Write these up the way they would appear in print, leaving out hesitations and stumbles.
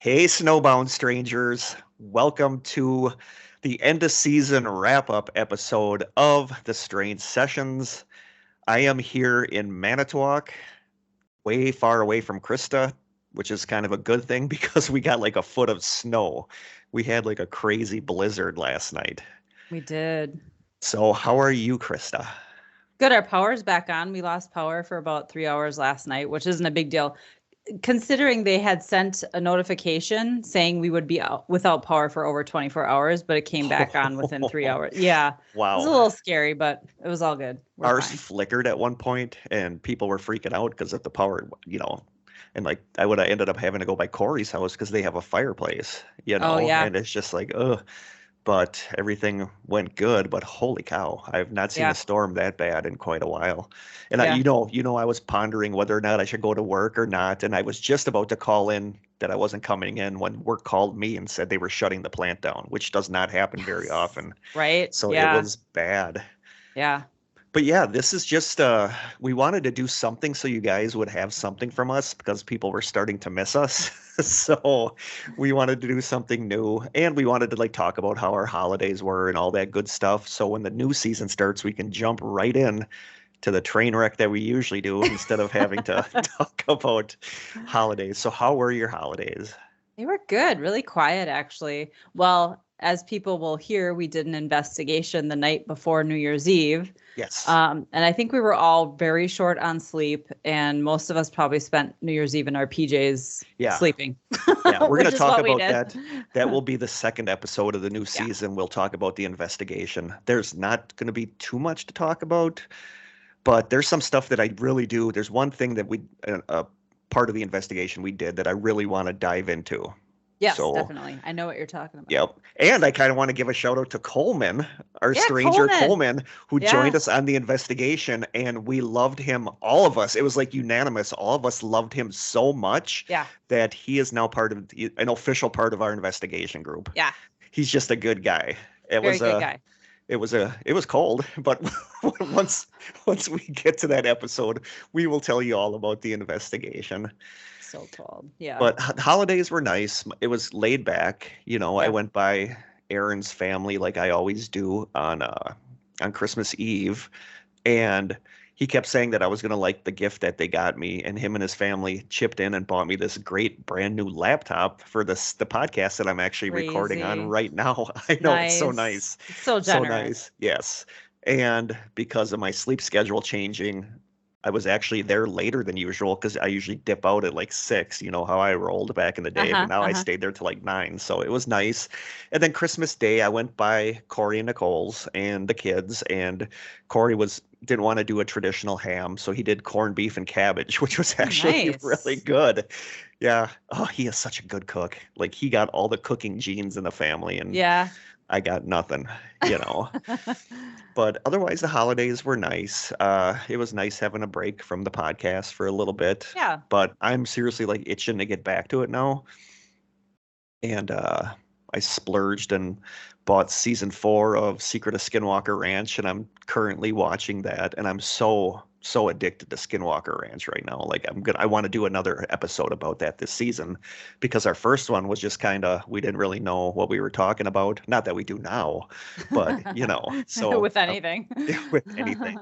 Hey, snowbound strangers. Welcome to the end of season wrap up episode of the Strange Sessions. I am here in Manitowoc, way far away from Krista, which is kind of a good thing because we got like a foot of snow. We had like a crazy blizzard last night. We did. So, how are you, Krista? Good. Our power's back on. We lost power for about 3 hours last night, which isn't a big deal. Considering they had sent a notification saying we would be out without power for over 24 hours, but it came back on within 3 hours. Yeah. It was a Wow. little scary, but it was all good. We're Ours fine. flickered at one point and people were freaking out because of the power, and like I would have ended up having to go by Corey's house because they have a fireplace, Oh, yeah. and it's just like, ugh. But everything went good. But holy cow, I've not seen a Yeah. storm that bad in quite a while. And I, Yeah. I was pondering whether or not I should go to work or not. And I was just about to call in that I wasn't coming in when work called me and said they were shutting the plant down, which does not happen very Yes. often. Right. So it Yeah. was bad. Yeah. But yeah, this is just we wanted to do something so you guys would have something from us because people were starting to miss us. So we wanted to do something new and we wanted to like talk about how our holidays were and all that good stuff. So when the new season starts, we can jump right in to the train wreck that we usually do instead of having to talk about holidays. So how were your holidays? They were good, really quiet, actually. Well, as people will hear, we did an investigation the night before New Year's Eve. Yes. And I think we were all very short on sleep, and most of us probably spent New Year's Eve in our PJs Yeah. sleeping, Yeah, we're going which to is talk what we about did. that. That will be the second episode of the new Yeah. season. We'll talk about the investigation. There's not going to be too much to talk about, but there's some stuff that I really do. There's one thing that part of the investigation we did that I really want to dive into. Yes, So, definitely. I know what you're talking about. yep. And I kind of want to give a shout out to Coleman, our Yeah, stranger Coleman. Coleman, who Yeah. joined us on the investigation, and we loved him. All of us. It was like unanimous. All of us loved him so much Yeah. that he is now an official part of our investigation group. Yeah. He's just a good guy. It Very was good a guy. it was cold, but once once we get to that episode, we will tell you all about the investigation. So cold. Yeah. But holidays were nice. It was laid back. I Yeah. went by Aaron's family like I always do on Christmas Eve, and he kept saying that I was gonna like the gift that they got me, and him and his family chipped in and bought me this great brand new laptop for the podcast that I'm actually recording on Crazy. right now. I know it's so Nice. nice, It's so so generous. nice. Yes, and because of my sleep schedule changing, I was actually there later than usual because I usually dip out at like 6, you know how I rolled back in the day, but Uh-huh. now I Uh-huh. stayed there till like 9. So it was nice. And then Christmas Day, I went by Corey and Nicole's and the kids, and Corey didn't want to do a traditional ham, so he did corned beef and cabbage, which was Oh, actually really nice. good. Yeah. Oh, he is such a good cook. Like he got all the cooking genes in the family, and Yeah. I got nothing, you know. But otherwise, the holidays were nice. It was nice having a break from the podcast for a little bit. Yeah. But I'm seriously like itching to get back to it now. And I splurged and bought season 4 of Secret of Skinwalker Ranch, and I'm currently watching that. And I'm so addicted to Skinwalker Ranch right now. Like I want to do another episode about that this season because our first one was just kind of we didn't really know what we were talking about. Not that we do now, but so With anything. with anything.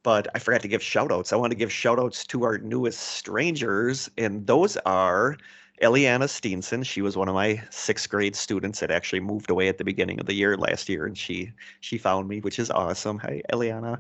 But I forgot to give shout outs. I want to give shout outs to our newest strangers, and those are Eliana Steenson. She was one of my 6th grade students that actually moved away at the beginning of the year last year, and she found me, which is awesome. Hi, Eliana.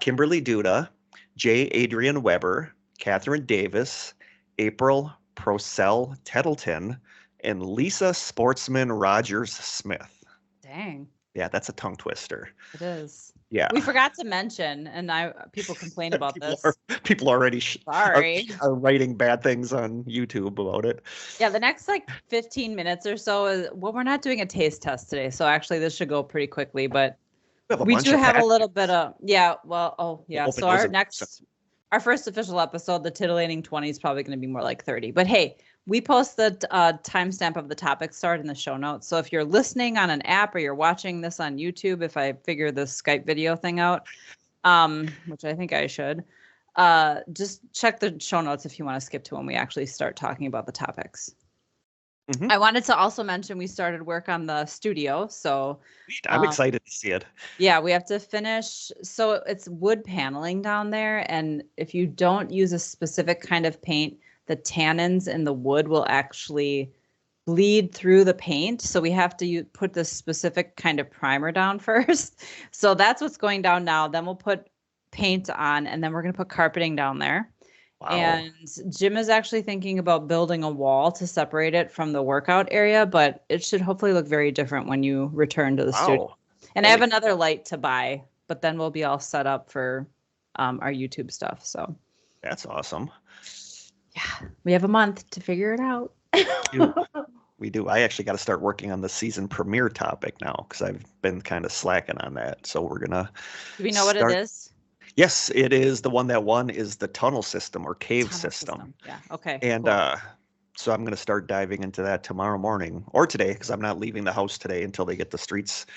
Kimberly Duda, J. Adrian Weber, Catherine Davis, April Procell Tettleton, and Lisa Sportsman Rogers Smith. Dang. Yeah, that's a tongue twister. It is. Yeah. We forgot to mention, and people complain about people this. are people already Sorry. are writing bad things on YouTube about it. Yeah, the next like 15 minutes or so is well, we're not doing a taste test today, so actually this should go pretty quickly, but We have a we bunch do of have a packages. little bit of yeah. Open So those our up. our first official episode, the titillating 20 is probably going to be more like 30. But hey, we post the timestamp of the topic start in the show notes. So if you're listening on an app or you're watching this on YouTube, if I figure this Skype video thing out, which I think I should, just check the show notes if you want to skip to when we actually start talking about the topics. Mhm. I wanted to also mention we started work on the studio. So, Neat. I'm excited to see it. yeah, we have to finish. So it's wood paneling down there. And if you don't use a specific kind of paint, the tannins in the wood will actually bleed through the paint. So we have to put this specific kind of primer down first. So that's what's going down now. Then we'll put paint on, and then we're going to put carpeting down there. Wow. And Jim is actually thinking about building a wall to separate it from the workout area, but it should hopefully look very different when you return to the studio. Wow. And I have another light to buy, but then we'll be all set up for our YouTube stuff. So That's awesome. yeah, we have a month to figure it out. We do. I actually got to start working on the season premiere topic now because I've been kind of slacking on that. So we're gonna. Do we know what it is? Yes, it is. The one that won is the tunnel system or cave system. Yeah. Okay. And cool. So I'm going to start diving into that tomorrow morning or today because I'm not leaving the house today until they get the streets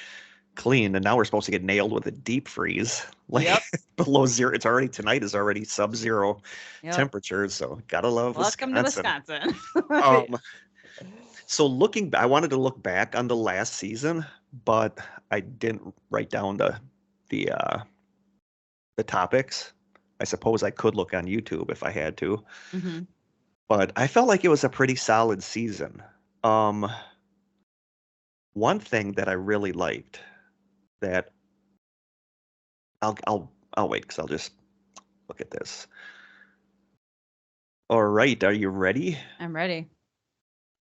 clean. And now we're supposed to get nailed with a deep freeze, like Yep. below zero. It's already tonight is already sub-zero temperatures. So gotta love Welcome Wisconsin. to Wisconsin. So I wanted to look back on the last season, but I didn't write down the topics. I suppose I could look on YouTube if I had to. Mm-hmm. But I felt like it was a pretty solid season. One thing that I really liked that I'll wait because I'll just look at this. All right, are you ready? I'm ready.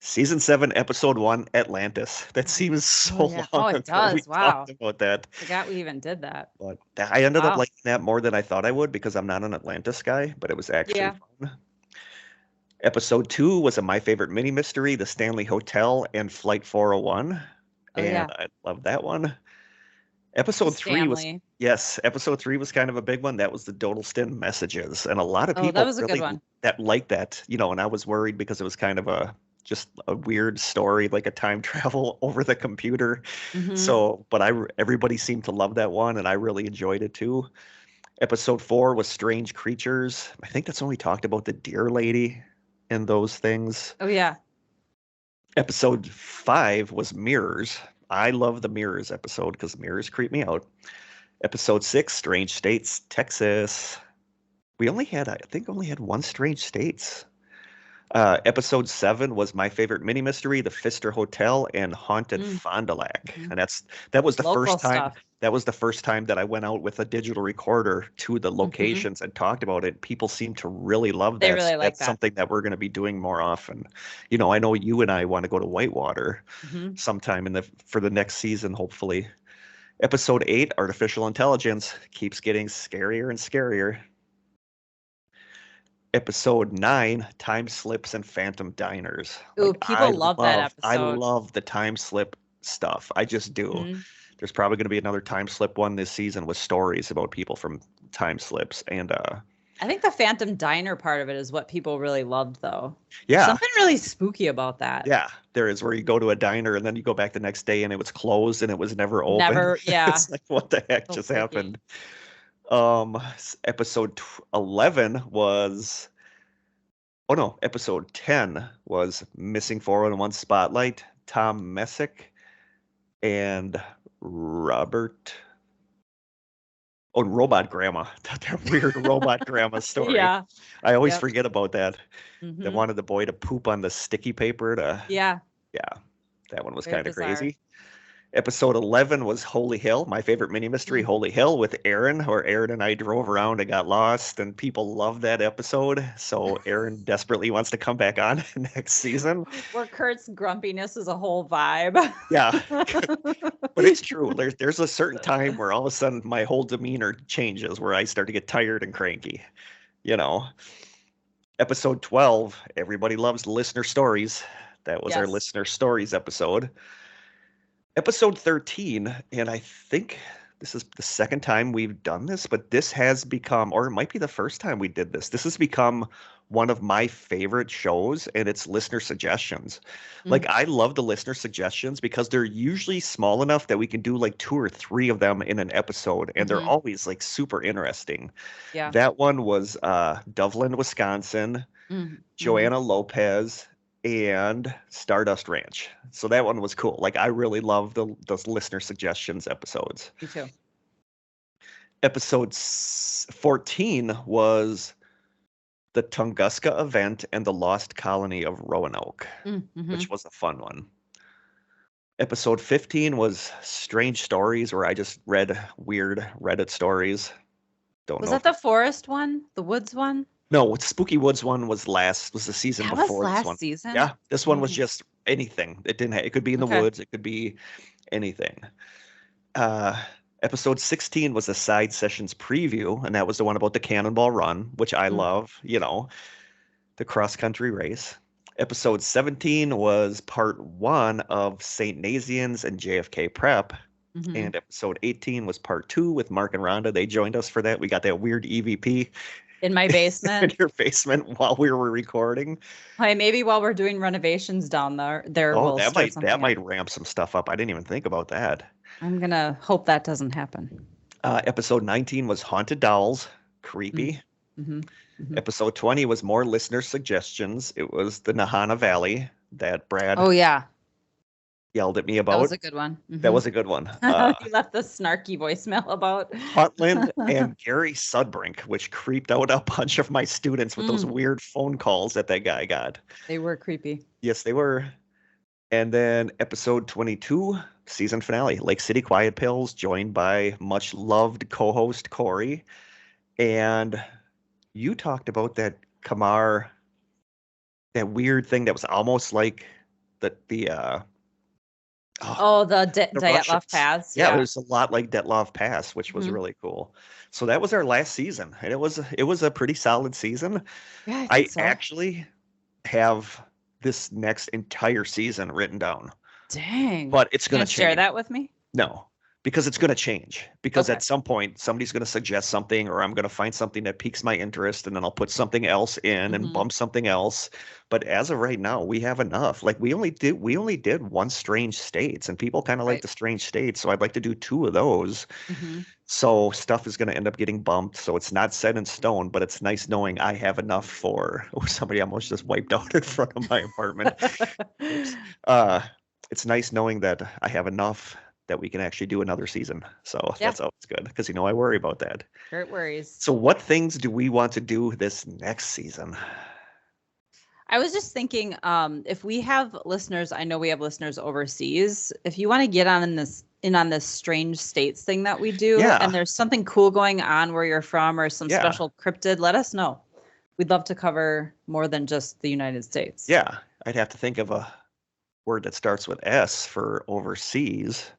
Season 7, Episode 1, Atlantis. That seems so yeah. long it ago we does. Wow. talked about that. Forgot we even did that. But I ended up liking that more than I thought I would because I'm not an Atlantis guy, but it was actually fun. Episode 2 was my favorite mini mystery, The Stanley Hotel and Flight 401. I love that one. Episode 3 was Episode 3 was kind of a big one. That was the Dodelston messages, and a lot of people that was a good one. that liked that, and I was worried because it was kind of just a weird story, like a time travel over the computer. Mm-hmm. So, but everybody seemed to love that one, and I really enjoyed it too. Episode 4 was Strange Creatures. I think that's when we talked about the deer lady and those things. Oh yeah. Episode 5 was Mirrors. I love the Mirrors episode because mirrors creep me out. Episode 6, Strange States, Texas. We only had one Strange States. Episode 7 was my favorite mini mystery, The Pfister Hotel and Haunted Fond du Lac. Mm-hmm. And that was the Local first time stuff. That was the first time that I went out with a digital recorder to the locations and talked about it. People seem to really love that. They really like That's something that we're going to be doing more often. I know you and I want to go to Whitewater sometime for the next season, hopefully. Episode 8, Artificial Intelligence, keeps getting scarier and scarier. Episode 9, Time Slips and Phantom Diners. Ooh, people love that episode. I love the time slip stuff. I just do. Mm-hmm. There's probably going to be another time slip one this season with stories about people from time slips. And I think the Phantom Diner part of it is what people really loved, though. Yeah. Something really spooky about that. Yeah, there is, where you go to a diner and then you go back the next day and it was closed and it was never open. It's like, what the heck just happened? Episode 11 was... Oh, no. Episode 10 was Missing 411 Spotlight, Tom Messick, and Robert... Oh, Robot Grandma. That weird Robot Grandma story. Yeah. I always forget about that. Mm-hmm. They wanted the boy to poop on the sticky paper to... Yeah. Yeah. That one was kind of crazy. Episode 11 was Holy Hill, my favorite mini mystery, Holy Hill, with Aaron, where Aaron and I drove around and got lost, and people loved that episode. So Aaron desperately wants to come back on next season. Where Kurt's grumpiness is a whole vibe. Yeah. But it's true. There's a certain time where all of a sudden my whole demeanor changes, where I start to get tired and cranky. Episode 12, everybody loves listener stories. That was our listener stories episode. Episode 13, and I think this is the second time we've done this, but this has become, or it might be the first time we did this. This has become one of my favorite shows, and it's listener suggestions. Like, I love the listener suggestions because they're usually small enough that we can do like 2 or 3 of them in an episode, and they're always like super interesting. Yeah. That one was Dublin, Wisconsin, Joanna Lopez, and Stardust Ranch. So that one was cool. Like I really love those listener suggestions episodes. Me too. Episode 14 was the Tunguska event and the lost colony of Roanoke, Mm-hmm. which was a fun one. Episode 15 was Strange Stories, where I just read weird Reddit stories. Don't Was know. that the forest one? The woods one? No, Spooky Woods one was the season That was before this last one. season? Yeah, this one was Dang. just anything. It didn't it could be in the Okay. woods, it could be anything. Episode 16 was a side sessions preview, and that was the one about the Cannonball Run, which I love, the cross country race. Episode 17 was part 1 of St. Nazianz and JFK Prep. Mm-hmm. And episode 18 was part 2 with Mark and Rhonda. They joined us for that. We got that weird EVP In my basement. in your basement while we were recording. Hey, maybe while we're doing renovations down there, Oh, we'll that start something up. might ramp some stuff up. I didn't even think about that. I'm gonna hope that doesn't happen. Episode 19 was Haunted Dolls. Creepy. Mm-hmm. Mm-hmm. Episode 20 was more listener suggestions. It was the Nahana Valley that Brad Oh yeah, yelled at me about. that was a good one. Mm-hmm. That was a good one. You left the snarky voicemail about Hutland and Gary Sudbrink, which creeped out a bunch of my students with those weird phone calls that guy got. They were creepy. Yes, they were. And then episode 22, season finale, Lake City Quiet Pills, joined by much loved co-host Corey. And you talked about that Kamar, that weird thing that was almost like the The the Dyatlov Russians. Pass. Yeah, it was a lot like Dyatlov Pass, which was Mhm. really cool. So that was our last season, and it was a pretty solid season. Yeah, I think so. actually have this next entire season written down, Dang. but it's going Gonna to share change. that with me? No, because it's going to change. Because Okay. at some point, somebody's going to suggest something, or I'm going to find something that piques my interest, and then I'll put something else in and Mhm. bump something else. But as of right now, we have enough. Like we only did one Strange States, and people kind of like Right. the Strange States, so I'd like to do 2 of those. Mhm. So stuff is going to end up getting bumped. So it's not set in stone, but it's nice knowing I have enough for. Oh, somebody almost just wiped out in front of my apartment. Oops. It's nice knowing that I have enough that we can actually do another season. So Yeah. that's always good because I worry about that. Great worries. So what things do we want to do this next season? I was just thinking, if we have listeners, I know we have listeners overseas. If you want to get on this Strange States thing that we do, Yeah. and there's something cool going on where you're from, or some Yeah. special cryptid, let us know. We'd love to cover more than just the United States. Yeah, I'd have to think of a word that starts with S for overseas.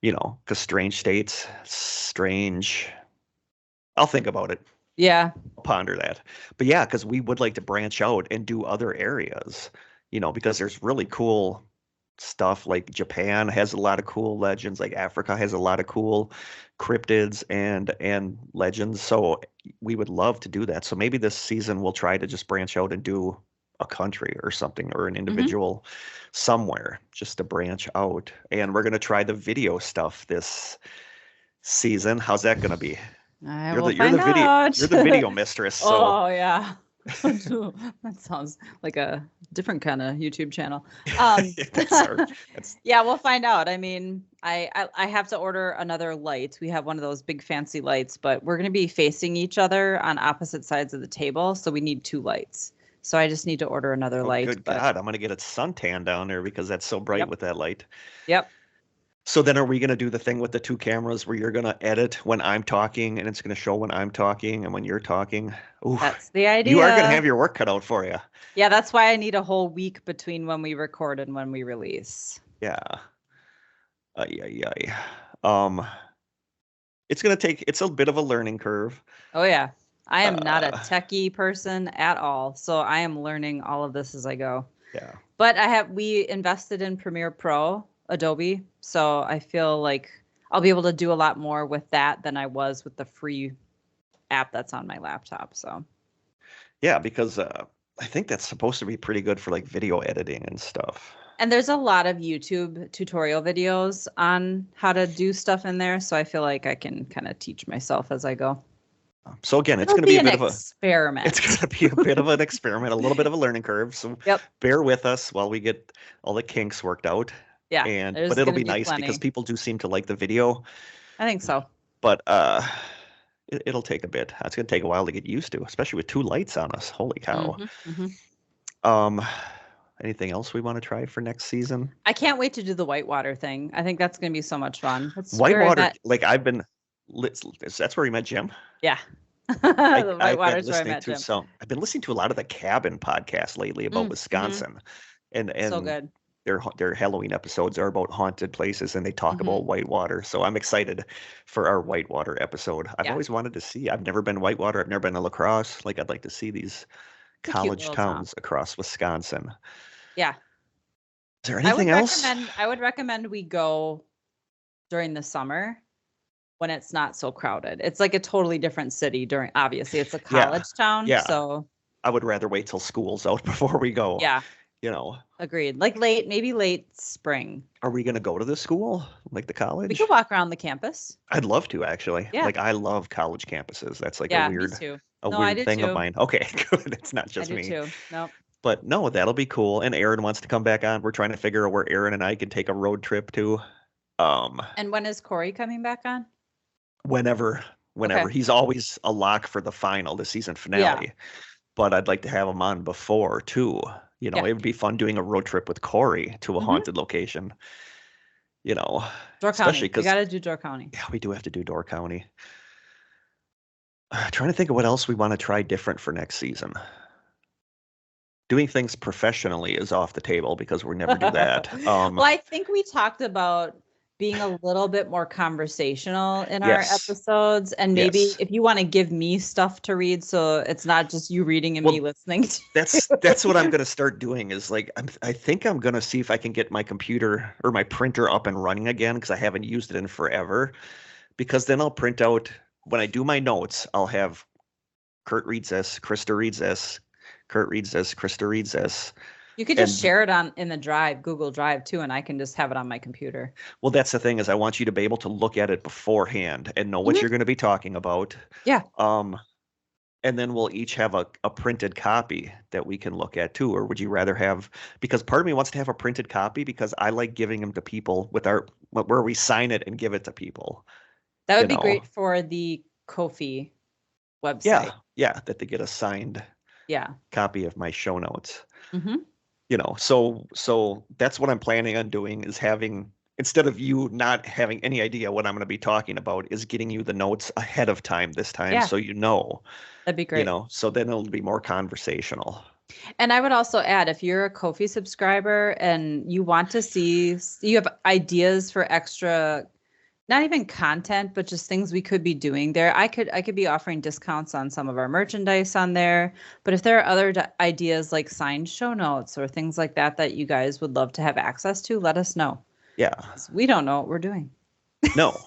Because Strange States, strange. I'll think about it. Yeah. I'll ponder that. But yeah, because we would like to branch out and do other areas, because there's really cool stuff. Like Japan has a lot of cool legends, like Africa has a lot of cool cryptids and legends. So we would love to do that. So maybe this season we'll try to just branch out and do a country or something, or an individual somewhere, just to branch out. And we're going to try the video stuff this season. How's that going to be? You're the video mistress. So Oh yeah. That sounds like a different kind of YouTube channel. Yeah, we'll find out. I mean, I have to order another light. We have one of those big fancy lights, but we're going to be facing each other on opposite sides of the table, so we need 2 lights. So I just need to order another light. Good God, I'm going to get a suntan down there because that's so bright with that light. Yep. So then are we going to do the thing with the 2 cameras where you're going to edit when I'm talking and it's going to show when I'm talking and when you're talking? Ooh, that's the idea. You are going to have your work cut out for you. Yeah, that's why I need a whole week between when we record and when we release. Yeah. It's a bit of a learning curve. Oh yeah. I am not a techie person at all. So I am learning all of this as I go. Yeah. But we invested in Premiere Pro, Adobe. So I feel like I'll be able to do a lot more with that than I was with the free app that's on my laptop. So yeah, because I think that's supposed to be pretty good for like video editing and stuff. And there's a lot of YouTube tutorial videos on how to do stuff in there. So I feel like I can kind of teach myself as I go. So again, it's It'll going to be a an bit of a experiment. It's going to be a bit of an experiment, a little bit of a learning curve. So bear with us while we get all the kinks worked out. Yeah, But it'll be nice because people do seem to like the video. I think so. But it'll take a bit. It's going to take a while to get used to, especially with 2 lights on us. Holy cow. Anything else we want to try for next season? I can't wait to do the whitewater thing. I think that's going to be so much fun. Whitewater, like that's where you met Jim? Yeah. I've been listening to a lot of the Cabin podcast lately about Wisconsin. And so good. Their Halloween episodes are about haunted places, and they talk about whitewater. So I'm excited for our whitewater episode. I've always wanted to see. I've never been whitewater. I've never been to La Crosse. Like, I'd like to see these college towns across Wisconsin. Yeah. Is there anything else? I would recommend we go during the summer when it's not so crowded. It's like a totally different city obviously it's a college town. Yeah. So I would rather wait till school's out before we go. Yeah. Agreed. Like maybe late spring. Are we going to go to the school, like the college? We could walk around the campus. I'd love to, actually. Yeah. Like, I love college campuses. That's like a weird thing of mine. Okay, good. It's not just me. I do too. Nope. But no, that'll be cool. And Aaron wants to come back on. We're trying to figure out where Aaron and I can take a road trip to. And when is Corey coming back on? Whenever. Okay. He's always a lock for the season finale. Yeah. But I'd like to have him on before too. It would be fun doing a road trip with Corey to a haunted location. Door County. We got to do Door County. Yeah, we do have to do Door County. Trying to think of what else we want to try different for next season. Doing things professionally is off the table because we'll never do that. Well, I think we talked about being a little bit more conversational in our episodes, and maybe if you want to give me stuff to read, so it's not just you reading and me listening. That's what I'm going to start doing. Is like I think I'm going to see if I can get my computer or my printer up and running again, because I haven't used it in forever. Because then I'll print out when I do my notes. I'll have Kurt reads this, Krista reads this, Kurt reads this, Krista reads this. You could just share it in the Google Drive too, and I can just have it on my computer. Well, that's the thing, is I want you to be able to look at it beforehand and know what you're going to be talking about. Yeah. And then we'll each have a printed copy that we can look at too. Or would you rather have, because part of me wants to have a printed copy because I like giving them to people where we sign it and give it to people. That would be great for the Ko-fi website. Yeah, that they get a signed copy of my show notes. Mm-hmm. So that's what I'm planning on doing, is having, instead of you not having any idea what I'm going to be talking about, is getting you the notes ahead of time this time. So that'd be great. So then it'll be more conversational. And I would also add, if you're a Ko-fi subscriber and you want to see, you have ideas for extra, not even content, but just things we could be doing there. I could be offering discounts on some of our merchandise on there. But if there are other ideas like signed show notes or things like that you guys would love to have access to, let us know. Yeah. We don't know what we're doing. No.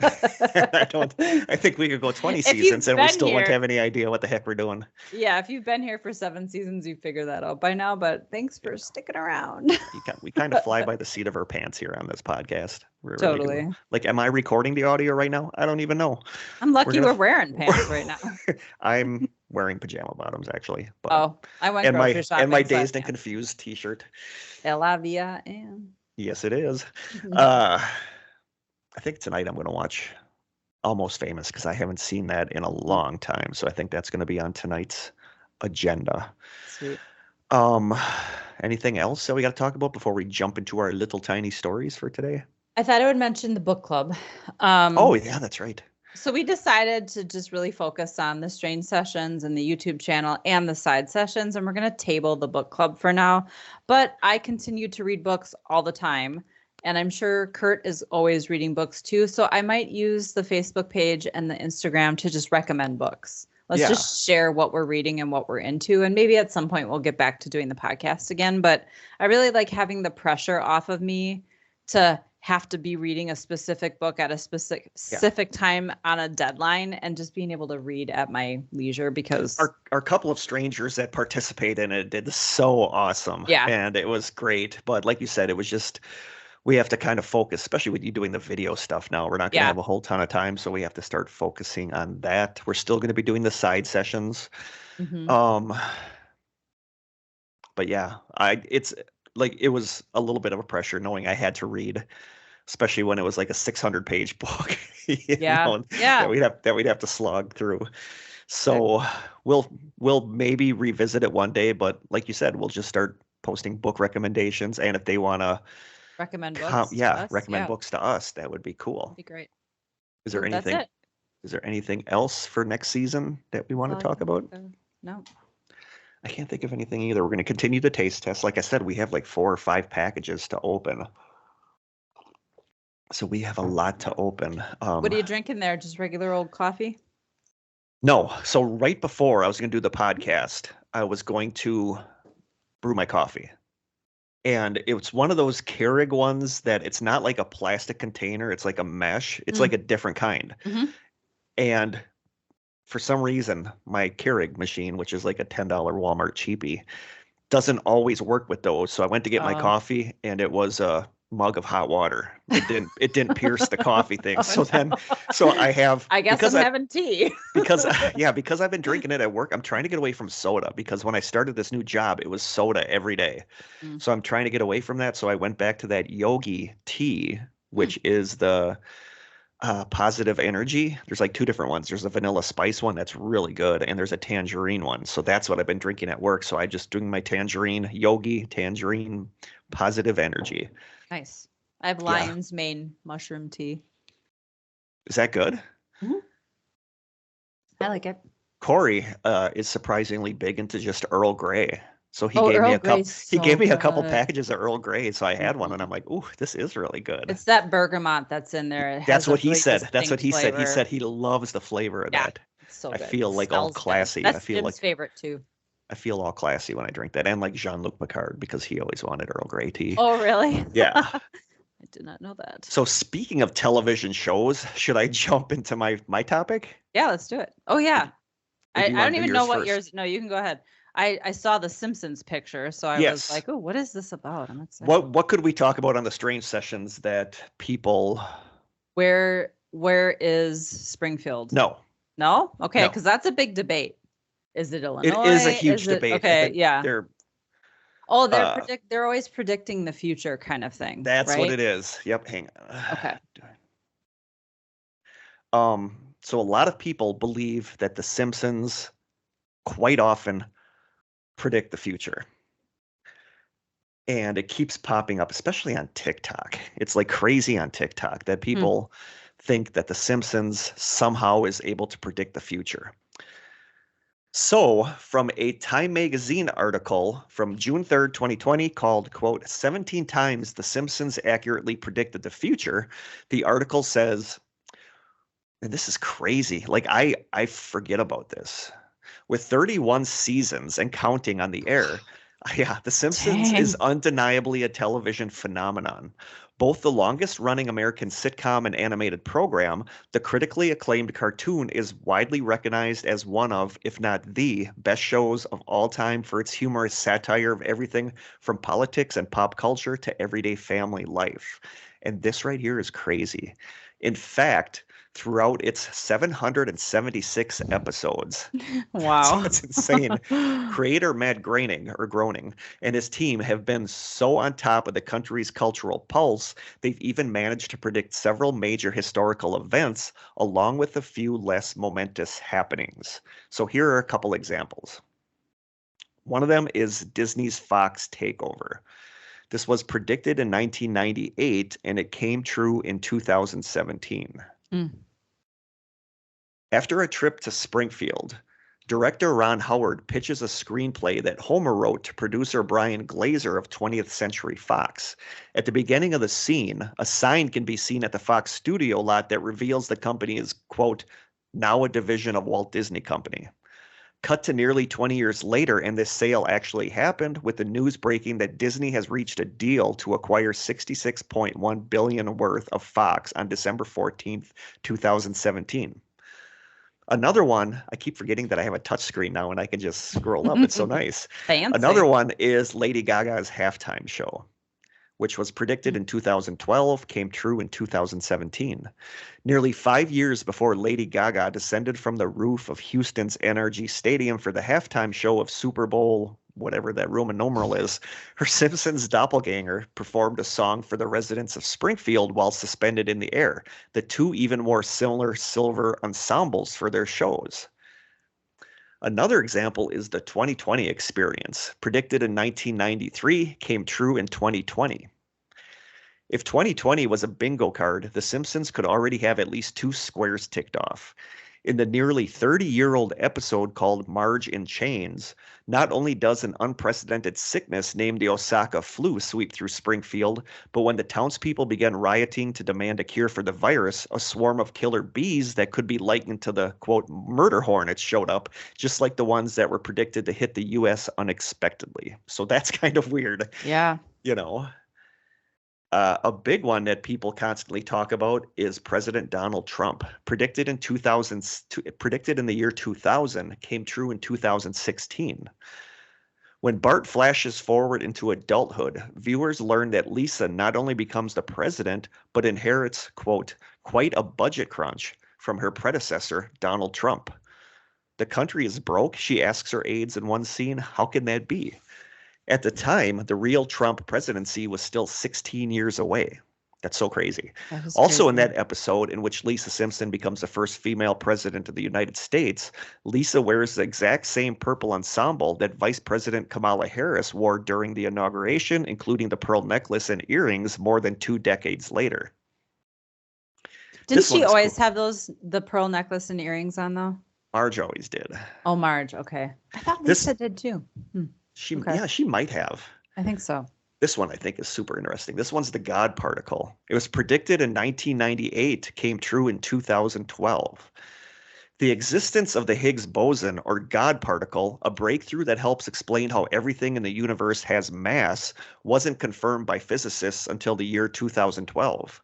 I think we could go 20 seasons and we still won't have any idea what the heck we're doing. Yeah, if you've been here for 7 seasons, you figure that out by now, but thanks for sticking around. We kind of fly by the seat of our pants here on this podcast. Totally. Really like, am I recording the audio right now? I don't even know. I'm lucky we're wearing pants right now. I'm wearing pajama bottoms, actually. But, I went grocery shopping. And my Dazed and Confused t-shirt. Elavia and. Yes, it is. I think tonight I'm going to watch Almost Famous, because I haven't seen that in a long time. So I think that's going to be on tonight's agenda. Sweet. Anything else that we got to talk about before we jump into our little tiny stories for today? I thought I would mention the book club. Oh, yeah, that's right. So we decided to just really focus on the Strange Sessions and the YouTube channel and the side sessions, and we're going to table the book club for now. But I continue to read books all the time. And I'm sure Kurt is always reading books too. So I might use the Facebook page and the Instagram to just recommend books. Let's just share what we're reading and what we're into. And maybe at some point we'll get back to doing the podcast again. But I really like having the pressure off of me to have to be reading a specific book at a specific time on a deadline, and just being able to read at my leisure, because our couple of strangers that participate in it did so awesome. Yeah. And it was great. But like you said, it was we have to kind of focus, especially with you doing the video stuff now. We're not going to Yeah. have a whole ton of time, so we have to start focusing on that. We're still going to be doing the side sessions. Mhm. But yeah, it's like it was a little bit of a pressure knowing I had to read, especially when it was like a 600-page book, Yeah. Yeah. that we'd have to slog through. So we'll maybe revisit it one day, but like you said, we'll just start posting book recommendations, and if they want to Recommend books to us. recommend Yeah, books to us, that would be cool. that'd be great. Is So there that's anything it. is there anything else for next season that we want to talk about? No. I can't think of anything either. We're going to continue the taste test. Like I said, we have like 4 or 5 packages to open. So we have a lot to open. What are you drinking there? Just regular old coffee? No. So right before I was going to do the podcast, I was going to brew my coffee. And it's one of those Keurig ones that it's not like a plastic container. It's like a mesh. It's like a different kind. Mhm. And for some reason, my Keurig machine, which is like a $10 Walmart cheapie, doesn't always work with those. So I went to get my coffee, and it was a mug of hot water. It didn't pierce the coffee thing. So I guess I'm having tea. because I've been drinking it at work. I'm trying to get away from soda because when I started this new job, it was soda every day. So I'm trying to get away from that. So I went back to that Yogi tea, which is the positive energy. There's like 2 different ones. There's a vanilla spice one that's really good, and there's a tangerine one. So that's what I've been drinking at work. So I just doing my Yogi tangerine positive energy. Nice. I have lion's mane mushroom tea. Is that good? Mm-hmm. I like it. Corey is surprisingly big into just Earl Grey. So he gave me a couple. He gave me a couple packages of Earl Grey. So I had one, and I'm like, "Ooh, this is really good." It's that bergamot that's in there. That's what he said. That's what he said. He said he loves the flavor of that. It's so I good. feel like all classy. That's I feel Jim's favorite too. I feel all classy when I drink that, and like Jean-Luc Picard because he always wanted Earl Grey tea. Oh, really? Yeah. I did not know that. So speaking of television shows, should I jump into my topic? Yeah, let's do it. Oh yeah. I don't even know what first? yours. No, you can go ahead. I saw the Simpsons picture, so I was like, "Oh, what is this about?" I'm excited. What could we talk about on the strange sessions that people? Where is Springfield? No. Okay, because that's a big debate. Is it Illinois? It is a huge debate. Okay, yeah. They're always predicting the future, kind of thing. That's right? what it is. Yep. Hang on. Okay. So a lot of people believe that The Simpsons quite often predict the future. And it keeps popping up, especially on TikTok. It's like crazy on TikTok that people think that The Simpsons somehow is able to predict the future. So from a Time magazine article from June 3rd, 2020 called, quote, 17 times The Simpsons accurately predicted the future, the article says, and this is crazy, like I forget about this. With 31 seasons and counting on the air, The Simpsons is undeniably a television phenomenon. Both the longest-running American sitcom and animated program, the critically acclaimed cartoon is widely recognized as one of, if not the, best shows of all time for its humorous satire of everything from politics and pop culture to everyday family life. And this right here is crazy. In fact, throughout its 776 episodes. Wow. That's insane. Creator Matt Groening and his team have been so on top of the country's cultural pulse, they've even managed to predict several major historical events, along with a few less momentous happenings. So here are a couple examples. One of them is Disney's Fox takeover. This was predicted in 1998, and it came true in 2017. After a trip to Springfield, director Ron Howard pitches a screenplay that Homer wrote to producer Brian Glazer of 20th Century Fox. At the beginning of the scene, a sign can be seen at the Fox studio lot that reveals the company is, quote, now a division of Walt Disney Company. Cut to nearly 20 years later, and this sale actually happened, with the news breaking that Disney has reached a deal to acquire $66.1 billion worth of Fox on December 14th, 2017. Another one, I keep forgetting that I have a touch screen now and I can just scroll up. It's so nice. Fancy. Another one is Lady Gaga's halftime show. which was predicted in 2012, came true in 2017. Nearly 5 years before Lady Gaga descended from the roof of Houston's NRG Stadium for the halftime show of Super Bowl, whatever that Roman numeral is, her Simpsons doppelganger performed a song for the residents of Springfield while suspended in the air, the two even more similar silver ensembles for their shows. Another example is the 2020 experience. Predicted in 1993, came true in 2020. If 2020 was a bingo card, The Simpsons could already have at least 2 squares ticked off. In the nearly 30-year-old episode called Marge in Chains, not only does an unprecedented sickness named the Osaka flu sweep through Springfield, but when the townspeople began rioting to demand a cure for the virus, a swarm of killer bees that could be likened to the, quote, murder hornets showed up, just like the ones that were predicted to hit the U.S. unexpectedly. So that's kind of weird. Yeah. You know. A big one that people constantly talk about is President Donald Trump. Predicted in the year 2000, came true in 2016. When Bart flashes forward into adulthood, viewers learn that Lisa not only becomes the president, but inherits, quote, quite a budget crunch from her predecessor, Donald Trump. The country is broke, she asks her aides in one scene. How can that be? At the time, the real Trump presidency was still 16 years away. That's so crazy. Also, crazy. in that episode in which Lisa Simpson becomes the first female president of the United States, Lisa wears the exact same purple ensemble that Vice President Kamala Harris wore during the inauguration, including the pearl necklace and earrings more than 2 decades later. Didn't she always have the pearl necklace and earrings on, though? Marge always did. Oh, Marge. Okay. I thought Lisa did too. Yeah, she might have. I think so. This one I think is super interesting. This one's the God particle. It was predicted in 1998, came true in 2012. The existence of the Higgs boson, or God particle, a breakthrough that helps explain how everything in the universe has mass, wasn't confirmed by physicists until the year 2012.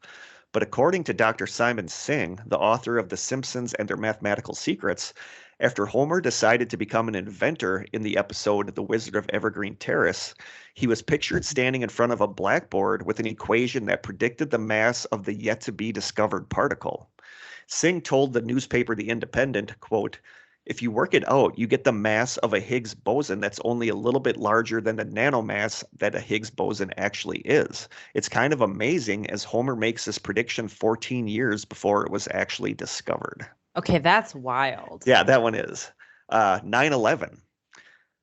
But according to Dr. Simon Singh, the author of The Simpsons and Their Mathematical Secrets, after Homer decided to become an inventor in the episode The Wizard of Evergreen Terrace, he was pictured standing in front of a blackboard with an equation that predicted the mass of the yet-to-be-discovered particle. Singh told the newspaper The Independent, quote, "If you work it out, you get the mass of a Higgs boson that's only a little bit larger than the nanomass that a Higgs boson actually is. It's kind of amazing as Homer makes this prediction 14 years before it was actually discovered." Okay, that's wild. Yeah, that one is. 9/11.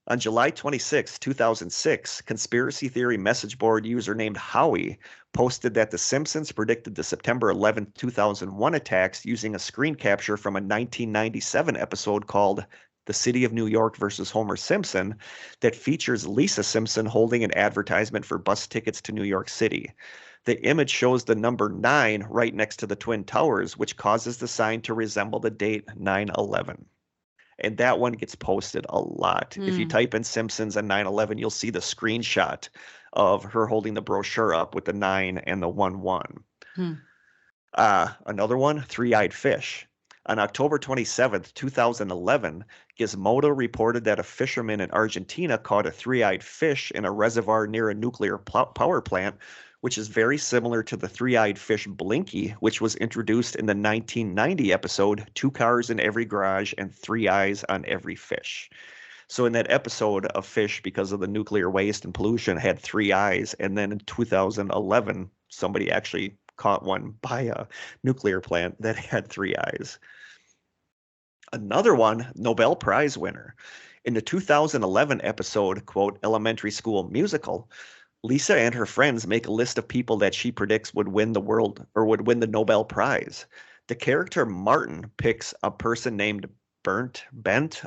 On July 26, 2006, conspiracy theory message board user named Howie posted that The Simpsons predicted the September 11, 2001 attacks using a screen capture from a 1997 episode called The City of New York versus Homer Simpson that features Lisa Simpson holding an advertisement for bus tickets to New York City. The image shows the number 9 right next to the Twin Towers, which causes the sign to resemble the date 9/11. And that one gets posted a lot. If you type in Simpsons and 9/11, you'll see the screenshot of her holding the brochure up with the 9 and the 1-1. Another one, Three-Eyed Fish. On October 27th, 2011, Gizmodo reported that a fisherman in Argentina caught a three-eyed fish in a reservoir near a nuclear power plant, which is very similar to the three-eyed fish Blinky, which was introduced in the 1990 episode 2 Cars in Every Garage and 3 Eyes on Every Fish. So in that episode, a fish, because of the nuclear waste and pollution, had 3 eyes, and then in 2011, somebody actually caught one by a nuclear plant that had 3 eyes. Another one, Nobel Prize winner. In the 2011 episode, quote, Elementary School Musical, Lisa and her friends make a list of people that she predicts would win the the Nobel Prize. The character Martin picks a person named Bent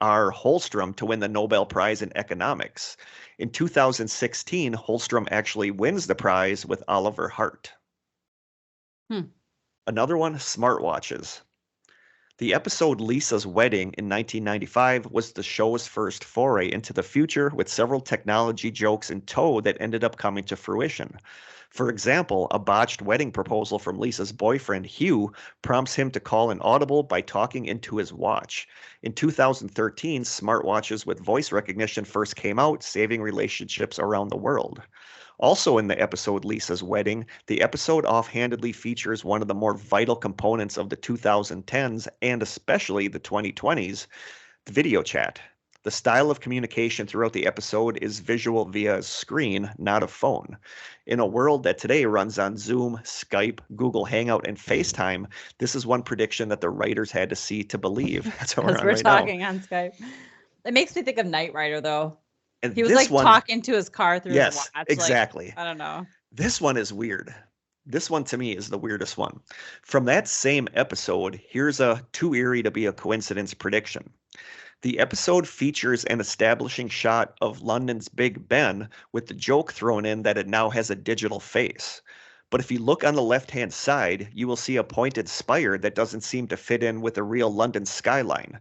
R. Holstrom to win the Nobel Prize in Economics. In 2016, Holstrom actually wins the prize with Oliver Hart. Another one, smartwatches. The episode Lisa's Wedding in 1995 was the show's first foray into the future, with several technology jokes in tow that ended up coming to fruition. For example, a botched wedding proposal from Lisa's boyfriend, Hugh, prompts him to call an audible by talking into his watch. In 2013, smartwatches with voice recognition first came out, saving relationships around the world. Also in the episode Lisa's Wedding, the episode offhandedly features one of the more vital components of the 2010s and especially the 2020s, the video chat. The style of communication throughout the episode is visual via a screen, not a phone. In a world that today runs on Zoom, Skype, Google Hangout, and FaceTime, this is one prediction that the writers had to see to believe. That's what we're Because on we're right now. talking on Skype. It makes me think of Knight Rider, though. And He was this like one, talking to his car through his yes, watch. exactly. Like, I don't know. This one is weird. This one to me is the weirdest one. From that same episode, here's a too eerie to be a coincidence prediction. The episode features an establishing shot of London's Big Ben with the joke thrown in that it now has a digital face. But if you look on the left-hand side, you will see a pointed spire that doesn't seem to fit in with the real London skyline.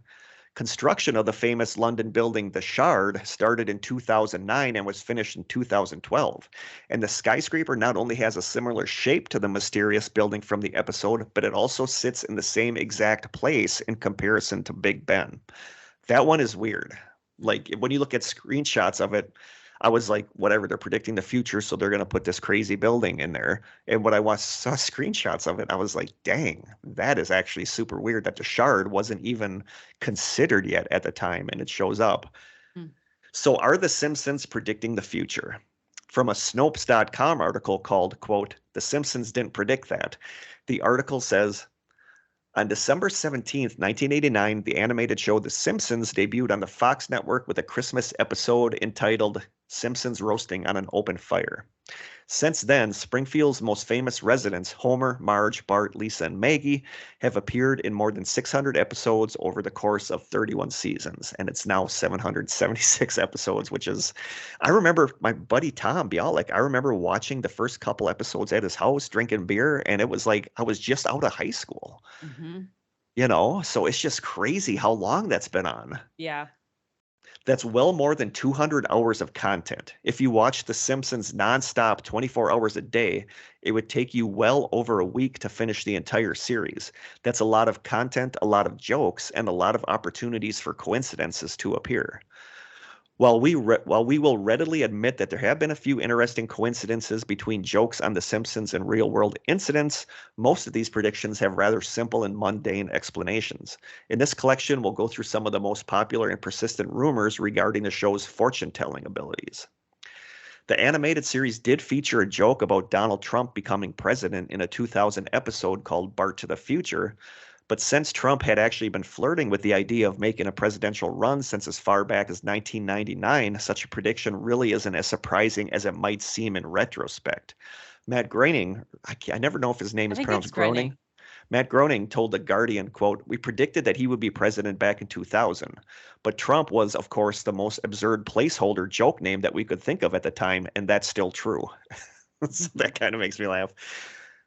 Construction of the famous London building, the Shard, started in 2009 and was finished in 2012. And the skyscraper not only has a similar shape to the mysterious building from the episode, but it also sits in the same exact place in comparison to Big Ben. That one is weird. Like when you look at screenshots of it, I was like, whatever, they're predicting the future, so they're going to put this crazy building in there. And when I saw screenshots of it, I was like, dang, that is actually super weird that the Shard wasn't even considered yet at the time, and it shows up. So are the Simpsons predicting the future? From a Snopes.com article called, quote, "The Simpsons didn't predict that." The article says, on December 17th, 1989, the animated show The Simpsons debuted on the Fox network with a Christmas episode entitled Simpsons Roasting on an Open Fire. Since then, Springfield's most famous residents, Homer, Marge, Bart, Lisa, and Maggie, have appeared in more than 600 episodes over the course of 31 seasons, and it's now 776 episodes, which is, I remember my buddy Tom Bialik, I remember watching the first couple episodes at his house, drinking beer, and it was like I was just out of high school. Mm-hmm. You know, so it's just crazy how long that's been on. Yeah. That's well more than 200 hours of content. If you watch The Simpsons nonstop 24 hours a day, it would take you well over a week to finish the entire series. That's a lot of content, a lot of jokes, and a lot of opportunities for coincidences to appear. While we will readily admit that there have been a few interesting coincidences between jokes on The Simpsons and real-world incidents, most of these predictions have rather simple and mundane explanations. In this collection, we'll go through some of the most popular and persistent rumors regarding the show's fortune-telling abilities. The animated series did feature a joke about Donald Trump becoming president in a 2000 episode called Bart to the Future, but since Trump had actually been flirting with the idea of making a presidential run since as far back as 1999, such a prediction really isn't as surprising as it might seem in retrospect. Matt Groening, I never know if his name is pronounced Groening. Matt Groening told The Guardian, quote, "We predicted that he would be president back in 2000, but Trump was, of course, the most absurd placeholder joke name that we could think of at the time, and that's still true." So that kind of makes me laugh.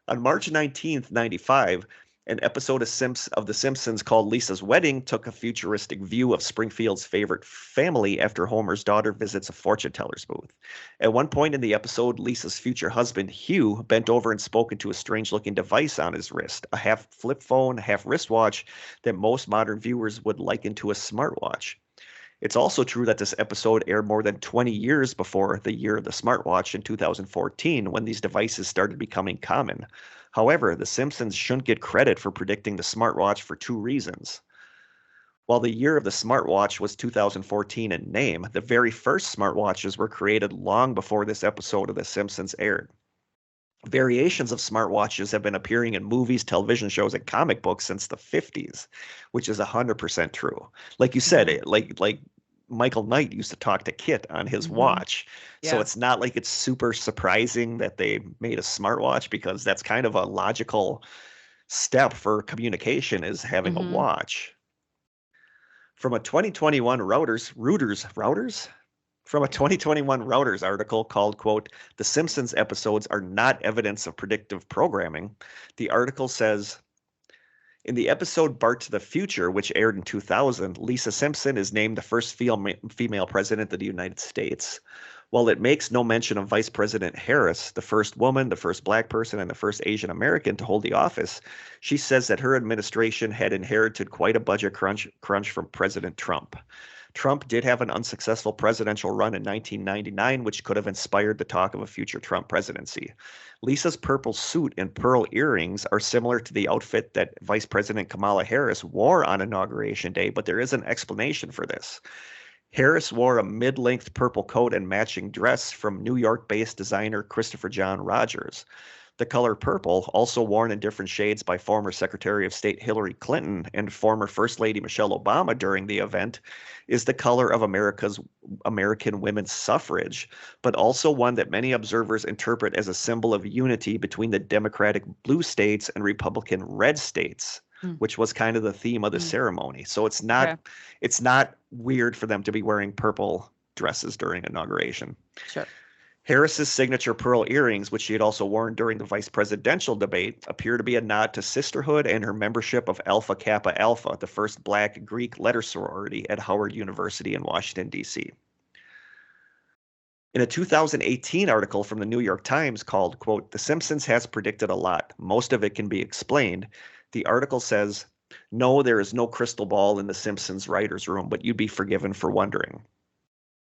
On March 19th, 95, an episode of The Simpsons called Lisa's Wedding took a futuristic view of Springfield's favorite family after Homer's daughter visits a fortune teller's booth. At one point in the episode, Lisa's future husband, Hugh, bent over and spoke into a strange-looking device on his wrist, a half flip phone, half wristwatch that most modern viewers would liken to a smartwatch. It's also true that this episode aired more than 20 years before the year of the smartwatch in 2014, when these devices started becoming common. However, The Simpsons shouldn't get credit for predicting the smartwatch for two reasons. While the year of the smartwatch was 2014 in name, the very first smartwatches were created long before this episode of The Simpsons aired. Variations of smartwatches have been appearing in movies, television shows, and comic books since the 50s, which is 100% true. Like you said, like Michael Knight used to talk to Kit on his watch. Yeah. So it's not like it's super surprising that they made a smartwatch, because that's kind of a logical step for communication, is having a watch. From a 2021 From a 2021 Reuters article called, quote, "The Simpsons episodes are not evidence of predictive programming," the article says, in the episode Bart to the Future, which aired in 2000, Lisa Simpson is named the first female president of the United States. While it makes no mention of Vice President Harris, the first woman, the first black person, and the first Asian American to hold the office, she says that her administration had inherited quite a budget crunch from President Trump. Trump did have an unsuccessful presidential run in 1999, which could have inspired the talk of a future Trump presidency. Lisa's purple suit and pearl earrings are similar to the outfit that Vice President Kamala Harris wore on Inauguration Day, but there is an explanation for this. Harris wore a mid-length purple coat and matching dress from New York-based designer Christopher John Rogers. The color purple, also worn in different shades by former Secretary of State Hillary Clinton and former First Lady Michelle Obama during the event, is the color of American women's suffrage, but also one that many observers interpret as a symbol of unity between the Democratic blue states and Republican red states, which was kind of the theme of the ceremony. So it's not weird for them to be wearing purple dresses during inauguration. Sure. Harris's signature pearl earrings, which she had also worn during the vice presidential debate, appear to be a nod to sisterhood and her membership of Alpha Kappa Alpha, the first Black Greek letter sorority at Howard University in Washington, D.C. In a 2018 article from the New York Times called, quote, "The Simpsons has predicted a lot. Most of it can be explained," the article says, "No, there is no crystal ball in the Simpsons writer's room, but you'd be forgiven for wondering.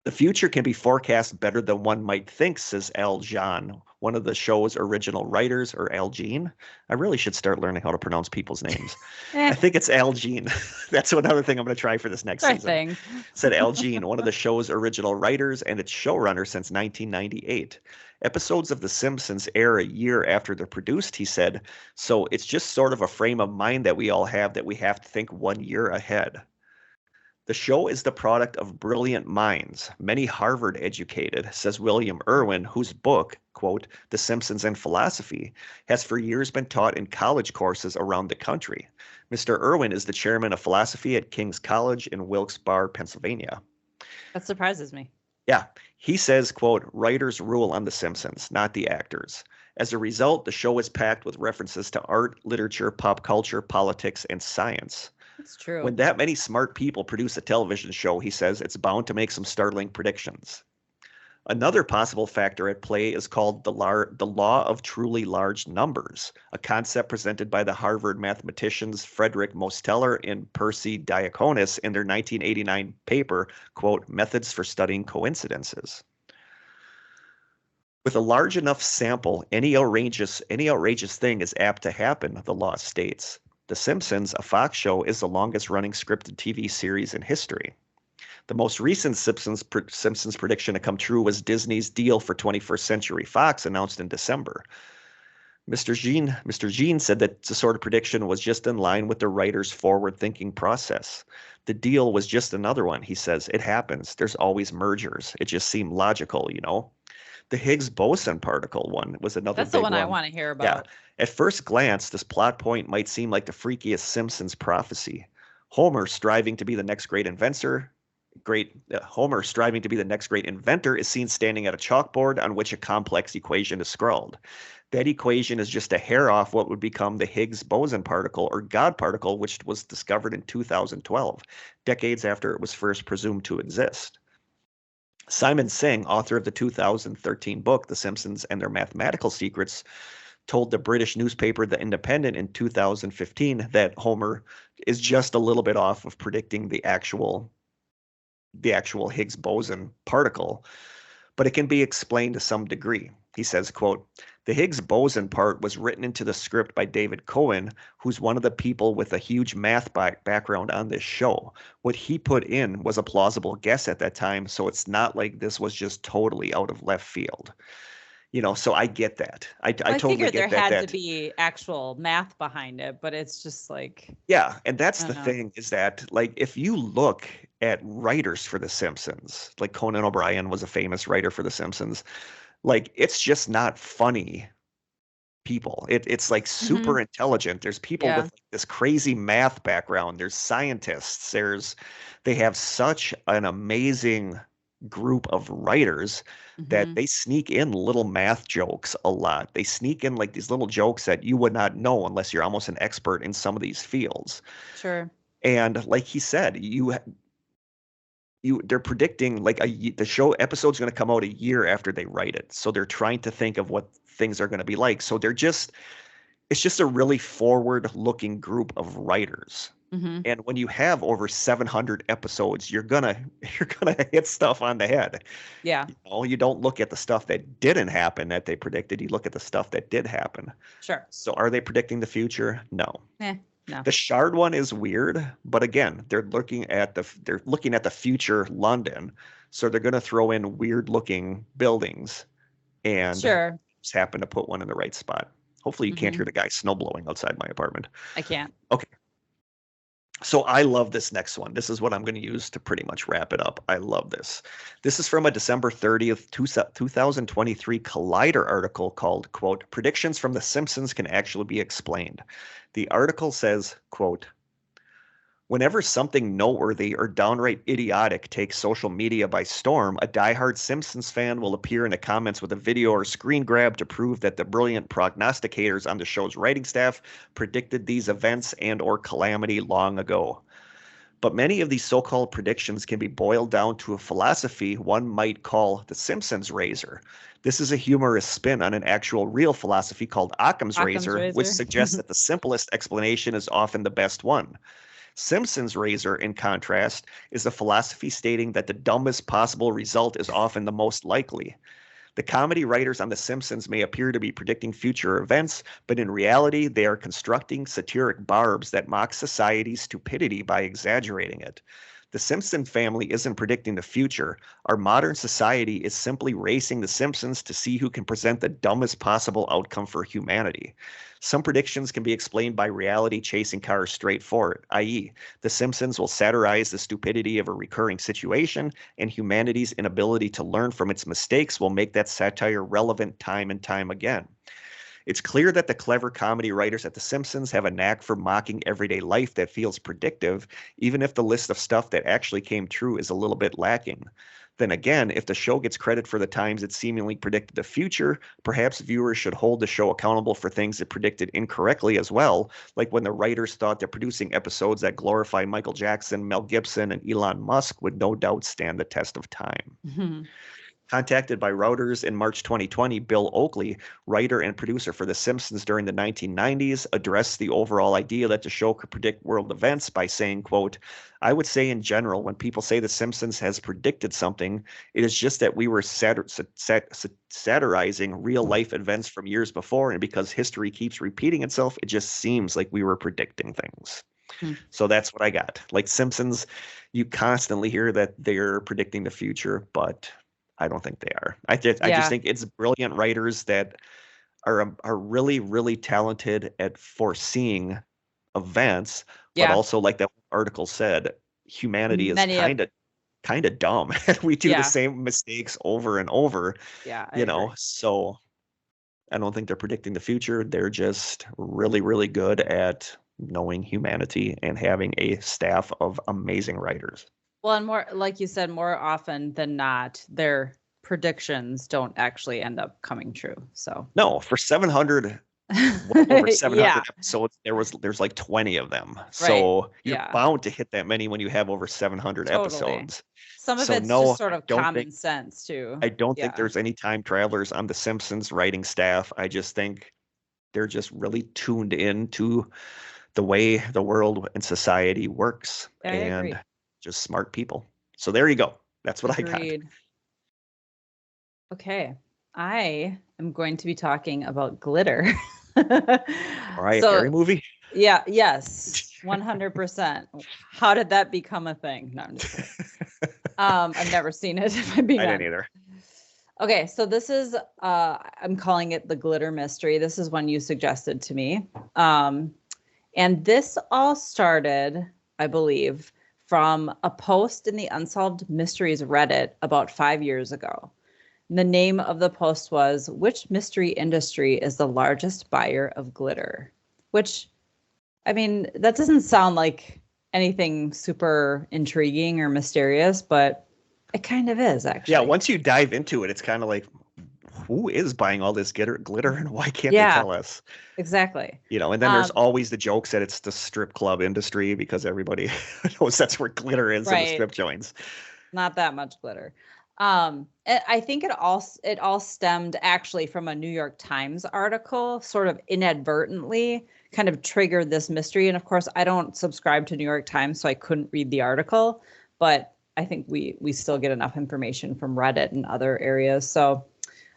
The future can be forecast better than one might think," says Al Jean, one of the show's original writers, or Al Jean. I really should start learning how to pronounce people's names. I think it's Al Jean. That's another thing I'm going to try for this next season. Said Al Jean, one of the show's original writers and its showrunner since 1998. Episodes of The Simpsons air a year after they're produced, he said, so it's just sort of a frame of mind that we all have that we have to think 1 year ahead. The show is the product of brilliant minds, many Harvard educated, says William Irwin, whose book, quote, "The Simpsons and Philosophy," has for years been taught in college courses around the country. Mr. Irwin is the chairman of philosophy at King's College in Wilkes-Barre, Pennsylvania. That surprises me. Yeah. He says, quote, "Writers rule on The Simpsons, not the actors. As a result, the show is packed with references to art, literature, pop culture, politics, and science." That's true. When that many smart people produce a television show, he says, it's bound to make some startling predictions. Another possible factor at play is called the law of truly large numbers, a concept presented by the Harvard mathematicians Frederick Mosteller and Percy Diaconis in their 1989 paper, quote, "Methods for Studying Coincidences." With a large enough sample, any outrageous thing is apt to happen, the law states. The Simpsons, a Fox show, is the longest-running scripted TV series in history. The most recent Simpsons prediction to come true was Disney's deal for 21st Century Fox, announced in December. Mr. Jean said that the sort of prediction was just in line with the writer's forward-thinking process. The deal was just another one, he says. It happens. There's always mergers. It just seemed logical, you know? The Higgs boson particle one was another That's big the one one. I want to hear about. Yeah. At first glance, this plot point might seem like the freakiest Simpsons prophecy. Homer striving to be the next great inventor is seen standing at a chalkboard on which a complex equation is scrawled. That equation is just a hair off what would become the Higgs boson particle, or God particle, which was discovered in 2012, decades after it was first presumed to exist. Simon Singh, author of the 2013 book, The Simpsons and Their Mathematical Secrets, told the British newspaper The Independent in 2015 that Homer is just a little bit off of predicting the actual Higgs boson particle, but it can be explained to some degree. He says, quote, "The Higgs boson part was written into the script by David Cohen, who's one of the people with a huge math background on this show. What he put in was a plausible guess at that time, so it's not like this was just totally out of left field." You know, so I get that. I totally figured get there that. had to be actual math behind it, but it's just like, yeah, and that's the thing, is that, like, if you look at writers for The Simpsons, like Conan O'Brien was a famous writer for The Simpsons, like, it's just not funny people. It's like super intelligent. There's people with like this crazy math background. There's scientists. They have such an amazing group of writers that they sneak in little math jokes a lot. They sneak in like these little jokes that you would not know unless you're almost an expert in some of these fields. Sure. And like he said, they're predicting like the show episode's going to come out a year after they write it. So they're trying to think of what things are going to be like. So it's just a really forward looking group of writers. Hmm. And when you have over 700 episodes, you're gonna hit stuff on the head. Yeah, You don't look at the stuff that didn't happen that they predicted. You look at the stuff that did happen. sure. So are they predicting the future? No. No. The Shard one is weird, but again, they're looking at the future London, so they're going to throw in weird looking buildings and Sure. just happen to put one in the right spot. Hopefully, you can't Hmm. hear the guy snow blowing outside my apartment. I can't. Okay, so I love this next one. This is what I'm going to use to pretty much wrap it up. I love this. This is from a December 30th, 2023 Collider article called, quote, "Predictions from The Simpsons Can Actually Be Explained." The article says, quote, "Whenever something noteworthy or downright idiotic takes social media by storm, a diehard Simpsons fan will appear in the comments with a video or screen grab to prove that the brilliant prognosticators on the show's writing staff predicted these events and or calamity long ago. But many of these so-called predictions can be boiled down to a philosophy one might call the Simpsons razor. This is a humorous spin on an actual real philosophy called Occam's Occam's razor, which razor. suggests that the simplest explanation is often the best one. Simpson's razor, in contrast, is a philosophy stating that the dumbest possible result is often the most likely. The comedy writers on The Simpsons may appear to be predicting future events, but in reality, they are constructing satiric barbs that mock society's stupidity by exaggerating it. The Simpson family isn't predicting the future. Our modern society is simply racing The Simpsons to see who can present the dumbest possible outcome for humanity. Some predictions can be explained by reality chasing cars straight for it, i.e., The Simpsons will satirize the stupidity of a recurring situation, and humanity's inability to learn from its mistakes will make that satire relevant time and time again. It's clear that the clever comedy writers at The Simpsons have a knack for mocking everyday life that feels predictive, even if the list of stuff that actually came true is a little bit lacking. Then again, if the show gets credit for the times it seemingly predicted the future, perhaps viewers should hold the show accountable for things it predicted incorrectly as well, like when the writers thought that producing episodes that glorify Michael Jackson, Mel Gibson, and Elon Musk would no doubt stand the test of time. Mhm. Contacted by Reuters in March 2020, Bill Oakley, writer and producer for The Simpsons during the 1990s, addressed the overall idea that the show could predict world events by saying, quote, "I would say in general, when people say The Simpsons has predicted something, it is just that we were satirizing real life events from years before, and because history keeps repeating itself, it just seems like we were predicting things." Hmm. So that's what I got. Like Simpsons, you constantly hear that they're predicting the future, but I don't think they are. I just Yeah. think it's brilliant writers that are really really talented at foreseeing events, but Yeah. also like that article said, humanity is Many of, kind of dumb. We do the yeah. same mistakes over and over, Yeah, I agree. So I don't think they're predicting the future. They're just really really good at knowing humanity and having a staff of amazing writers. Well, and more, like you said, more often than not, their predictions don't actually end up coming true. So, No, for 700, well over 700 yeah, episodes, there's like 20 of them. right. So you're Yeah, bound to hit that many when you have over 700 totally. episodes. Some of So it's just no, sort of common sense too. I don't think Yeah, there's any time travelers on the Simpsons writing staff. I just think they're just really tuned in to the way the world and society works I and agree. just smart people. So there you go. That's what I got. Agreed. Okay, I am going to be talking about glitter. Mariah So, Carey movie? yeah, yes, 100%. How did that become a thing? No, I'm just kidding. I've never seen it, if I'm being I didn't honest. either. Okay, so this is I'm calling it the glitter mystery. This is one you suggested to me. And this all started, I believe, from a post in the Unsolved Mysteries Reddit about 5 years ago. The name of the post was, "Which mystery industry is the largest buyer of glitter?" Which, I mean, that doesn't sound like anything super intriguing or mysterious, but it kind of is, Yeah, actually. once you dive into it, it's kind of like, who is buying all this glitter and why can't they Yeah, tell us? exactly. And then there's always the jokes that it's the strip club industry because everybody knows that's where glitter is in the Right. strip joints. Not that much glitter. I think it all stemmed actually from a New York Times article, sort of inadvertently kind of triggered this mystery. And of course, I don't subscribe to New York Times, so I couldn't read the article, but I think we still get enough information from Reddit and other areas. So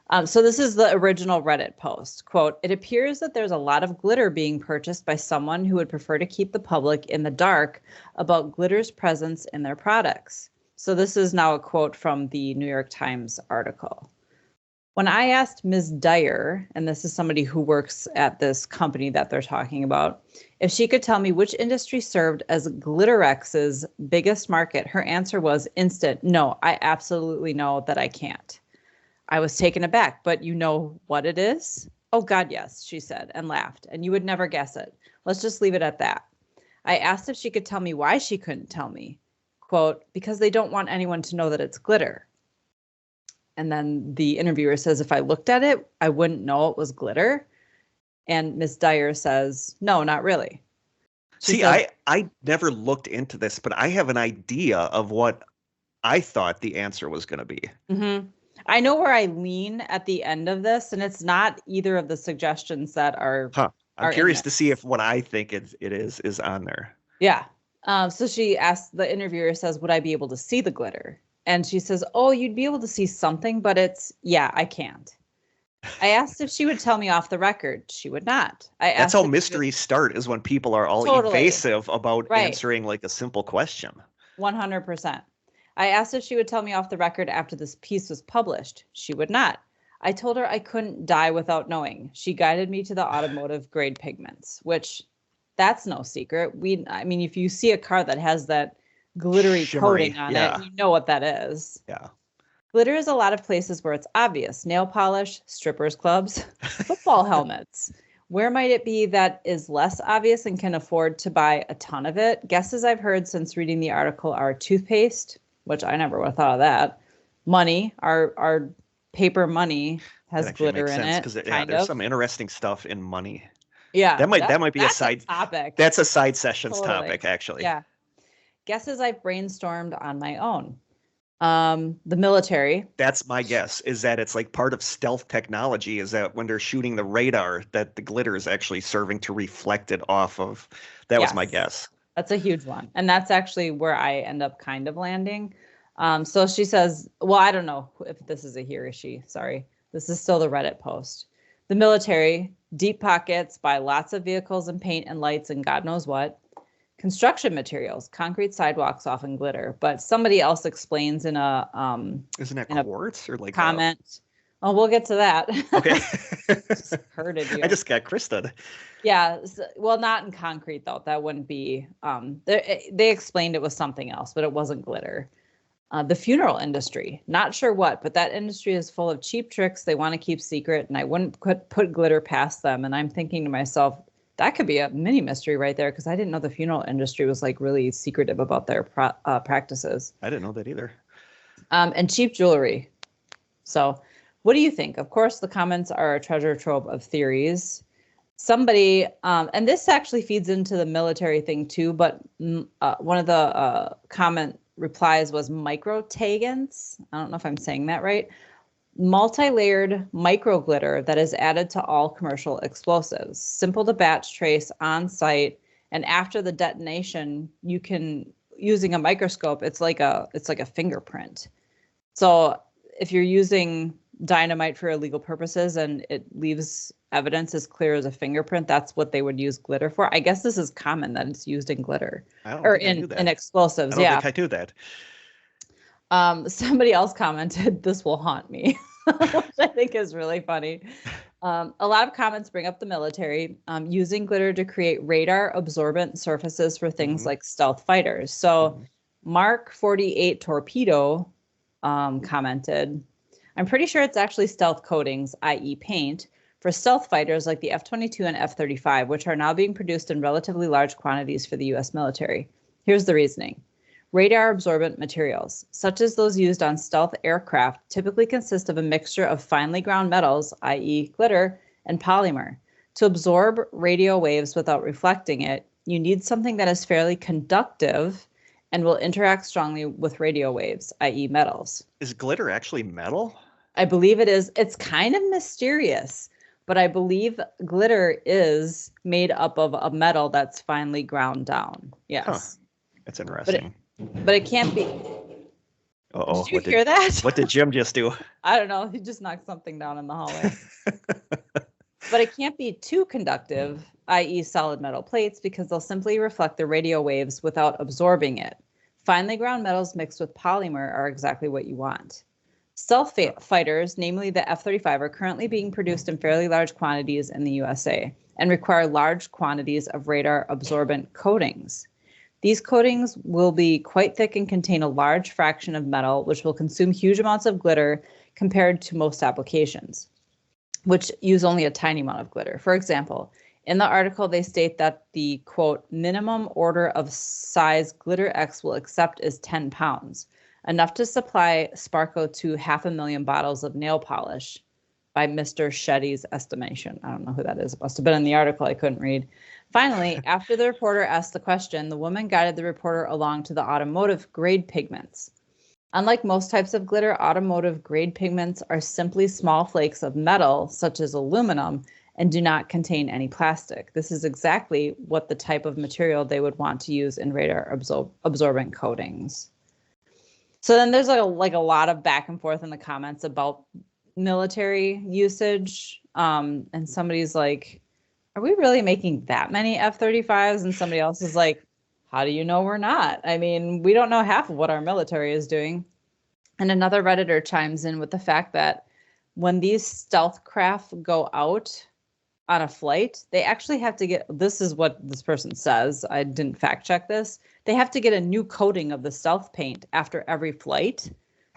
this is the original Reddit post. Quote, "It appears that there's a lot of glitter being purchased by someone who would prefer to keep the public in the dark about glitter's presence in their products." So this is now a quote from the New York Times article. "When I asked Ms. Dyer, and this is somebody who works at this company that they're talking about, if she could tell me which industry served as GlitterX's biggest market, her answer was instant, no, I absolutely know that I can't. I was taken aback, but you know what it is? Oh, God, yes, she said and laughed, and you would never guess it. Let's just leave it at that. I asked if she could tell me why she couldn't tell me. Quote, because they don't want anyone to know that it's glitter. And then the interviewer says, if I looked at it, I wouldn't know it was glitter. And Miss Dyer says, no, not really. See, I never looked into this, but I have an idea of what I thought the answer was going to be. Mm-hmm. I know where I lean at the end of this, and it's not either of the suggestions that are. I'm curious to see if what I think it is on there. Yeah. So she asked, the interviewer says, would I be able to see the glitter? And she says, oh, you'd be able to see something, but I can't. I asked if she would tell me off the record. She would not. That's how mysteries start, is when people are all evasive about answering like a simple question. 100%. I asked if she would tell me off the record after this piece was published. She would not. I told her I couldn't die without knowing. She guided me to the automotive grade pigments, which that's no secret. I mean, if you see a car that has that glittery coating on it, you know what that is. Yeah. Glitter is a lot of places where it's obvious. Nail polish, strippers clubs, football helmets. Where might it be that is less obvious and can afford to buy a ton of it? Guesses I've heard since reading the article are toothpaste, which I never would have thought of that. Money, our paper money has glitter in it. Because there's some interesting stuff in money. Yeah, that might be a side topic. That's a side sessions topic, actually. Yeah. Guesses I've brainstormed on my own. The military. That's my guess, is that it's like part of stealth technology, is that when they're shooting the radar, that the glitter is actually serving to reflect it off of. That was my guess. That's a huge one. And that's actually where I end up kind of landing. So she says, well, I don't know if this is a he or she. Sorry. This is still the Reddit post. The military, deep pockets, buy lots of vehicles and paint and lights and God knows what. Construction materials, concrete sidewalks often glitter. But somebody else explains in a isn't that quartz or like comment? Oh, we'll get to that. Okay. Just hurted you. I just got Krista. Yeah. Well, not in concrete though. That wouldn't be. They explained it was something else, but it wasn't glitter. The funeral industry, not sure what, but that industry is full of cheap tricks they want to keep secret, and I wouldn't put glitter past them. And I'm thinking to myself, that could be a mini mystery right there, because I didn't know the funeral industry was like really secretive about their practices. I didn't know that either. And cheap jewelry. So what do you think? Of course, the comments are a treasure trove of theories. Somebody, and this actually feeds into the military thing too, but one of the comment replies was microtagons. I don't know if I'm saying that right. Multi-layered micro glitter that is added to all commercial explosives. Simple to batch trace on site, and after the detonation, you can, using a microscope, it's like a fingerprint. So if you're using dynamite for illegal purposes and it leaves evidence as clear as a fingerprint, that's what they would use glitter for. I guess this is common that it's used in glitter or in explosives. I don't think I do that. Somebody else commented, this will haunt me, which I think is really funny. A lot of comments bring up the military using glitter to create radar absorbent surfaces for things like stealth fighters. So Mark 48 Torpedo commented, I'm pretty sure it's actually stealth coatings, i.e. paint, for stealth fighters like the F-22 and F-35, which are now being produced in relatively large quantities for the U.S. military. Here's the reasoning. Radar absorbent materials, such as those used on stealth aircraft, typically consist of a mixture of finely ground metals, i.e. glitter, and polymer. To absorb radio waves without reflecting it, you need something that is fairly conductive and will interact strongly with radio waves, i.e. metals. Is glitter actually metal? I believe it is. It's kind of mysterious, but I believe glitter is made up of a metal that's finely ground down. Yes. Huh. That's interesting. But it can't be. Uh-oh. Did you hear that? What did Jim just do? I don't know. He just knocked something down in the hallway. But it can't be too conductive, i.e. solid metal plates, because they'll simply reflect the radio waves without absorbing it. Finely ground metals mixed with polymer are exactly what you want. Stealth fighters, namely the F-35, are currently being produced in fairly large quantities in the USA and require large quantities of radar absorbent coatings. These coatings will be quite thick and contain a large fraction of metal, which will consume huge amounts of glitter compared to most applications, which use only a tiny amount of glitter. For example, in the article, they state that the, quote, minimum order of size Glitter X will accept is 10 pounds, enough to supply Sparko to 500,000 bottles of nail polish, by Mr. Shetty's estimation. I don't know who that is. It must have been in the article I couldn't read. Finally, after the reporter asked the question, the woman guided the reporter along to the automotive grade pigments. Unlike most types of glitter, automotive grade pigments are simply small flakes of metal, such as aluminum, and do not contain any plastic. This is exactly what the type of material they would want to use in radar absorbent coatings. So then there's like a lot of back and forth in the comments about military usage. And somebody's like, are we really making that many F-35s? And somebody else is like, how do you know we're not? I mean, we don't know half of what our military is doing. And another Redditor chimes in with the fact that when these stealth craft go out on a flight, they actually have to get, this is what this person says, I didn't fact check this, they have to get a new coating of the stealth paint after every flight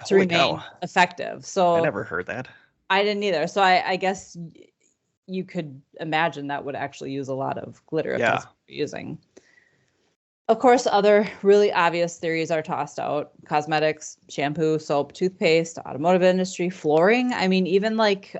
to remain effective. So I never heard that. I didn't either. So I guess you could imagine that would actually use a lot of glitter if that's what you're using. Of course, other really obvious theories are tossed out. Cosmetics, shampoo, soap, toothpaste, automotive industry, flooring. I mean, even like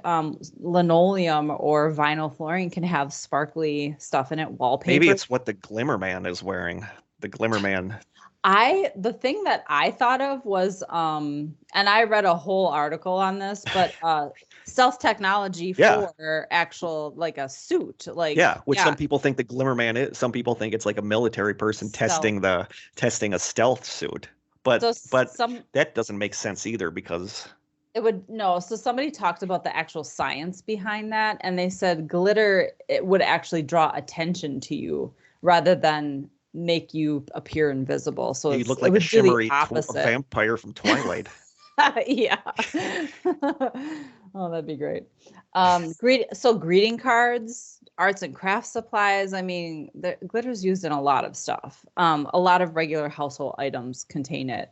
linoleum or vinyl flooring can have sparkly stuff in it, wallpaper. Maybe it's what the Glimmer Man is wearing. The Glimmer Man. The thing that I thought of was, and I read a whole article on this, but stealth technology for actual, like a suit. Which some people think the Glimmer Man is. Some people think it's like a military person testing a stealth suit. But that doesn't make sense either, because it would so somebody talked about the actual science behind that, and they said glitter, it would actually draw attention to you rather than make you appear invisible. So you look like a shimmery vampire from Twilight. Yeah. Oh, that'd be great. Greeting cards, arts and crafts supplies. I mean, the glitter's used in a lot of stuff. A lot of regular household items contain it.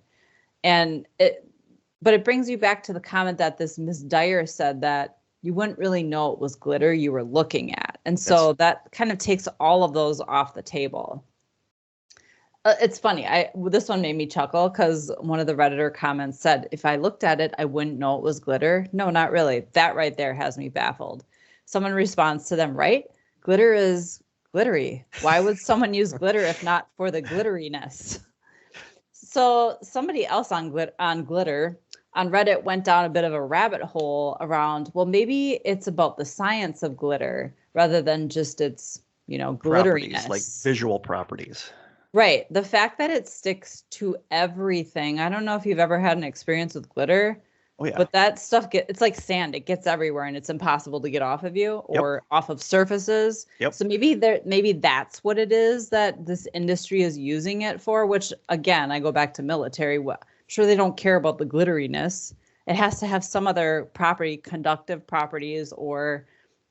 But it brings you back to the comment that this Ms. Dyer said that you wouldn't really know it was glitter you were looking at. And so that kind of takes all of those off the table. It's funny. This one made me chuckle because one of the Redditor comments said, if I looked at it, I wouldn't know it was glitter. No, not really. That right there has me baffled. Someone responds to them, right? Glitter is glittery. Why would someone use glitter if not for the glitteriness? So somebody else on glitter on Reddit went down a bit of a rabbit hole around, well, maybe it's about the science of glitter rather than just its, glitteriness. Like visual properties. Right. The fact that it sticks to everything. I don't know if you've ever had an experience with glitter. Oh, yeah. But that stuff it's like sand. It gets everywhere and it's impossible to get off of you or off of surfaces. Yep. So maybe that's what it is that this industry is using it for, which again, I go back to military. I'm sure they don't care about the glitteriness. It has to have some other conductive properties or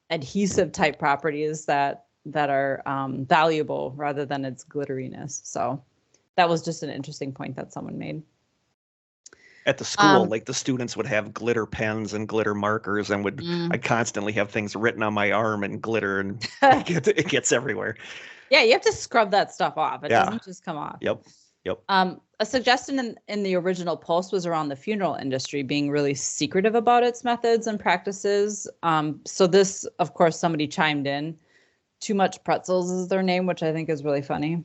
adhesive type properties that are valuable rather than its glitteriness. So that was just an interesting point that someone made. At the school, like the students would have glitter pens and glitter markers and I constantly have things written on my arm and glitter and it gets everywhere. Yeah, you have to scrub that stuff off. It doesn't just come off. Yep. A suggestion in the original post was around the funeral industry being really secretive about its methods and practices. So this, of course, somebody chimed in. Too Much Pretzels is their name, which I think is really funny.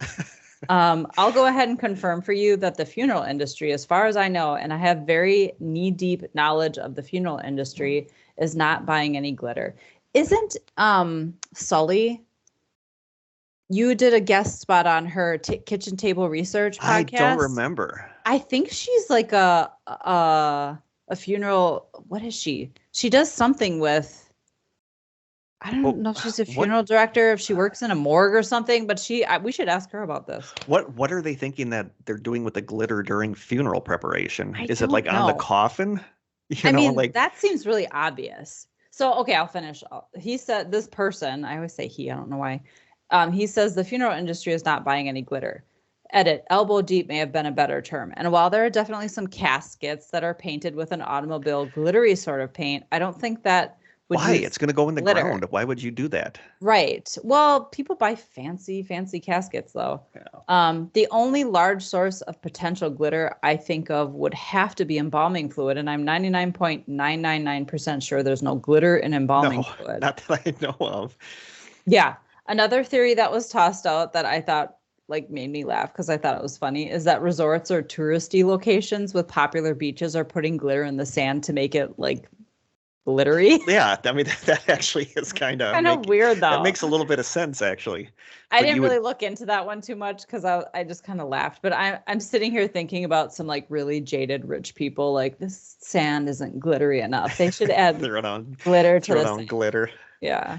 I'll go ahead and confirm for you that the funeral industry, as far as I know, and I have very knee-deep knowledge of the funeral industry, is not buying any glitter. Isn't Sully? You did a guest spot on her kitchen table research podcast. I don't remember. I think she's like a funeral. What is she? She does something with. I don't know if she's a funeral director, if she works in a morgue or something, but we should ask her about this. What are they thinking that they're doing with the glitter during funeral preparation? Is it like know. on the coffin? I mean, that seems really obvious. So, okay, I'll finish. He said, this person, I always say he, I don't know why. He says the funeral industry is not buying any glitter. Edit, elbow deep may have been a better term. And while there are definitely some caskets that are painted with an automobile glittery sort of paint, I don't think that why? It's going to go in the ground. Why would you do that? Right. Well, people buy fancy caskets, though. Yeah. The only large source of potential glitter I think of would have to be embalming fluid, and I'm 99.999% sure there's no glitter in embalming fluid. Not that I know of. Yeah. Another theory that was tossed out that I thought made me laugh because I thought it was funny is that resorts or touristy locations with popular beaches are putting glitter in the sand to make it glittery. Yeah, I mean that actually is kind of weird though. That makes a little bit of sense actually. I didn't really look into that one too much because I just kind of laughed. But I'm sitting here thinking about some really jaded rich people this sand isn't glittery enough. They should add glitter to this. Glitter. Yeah.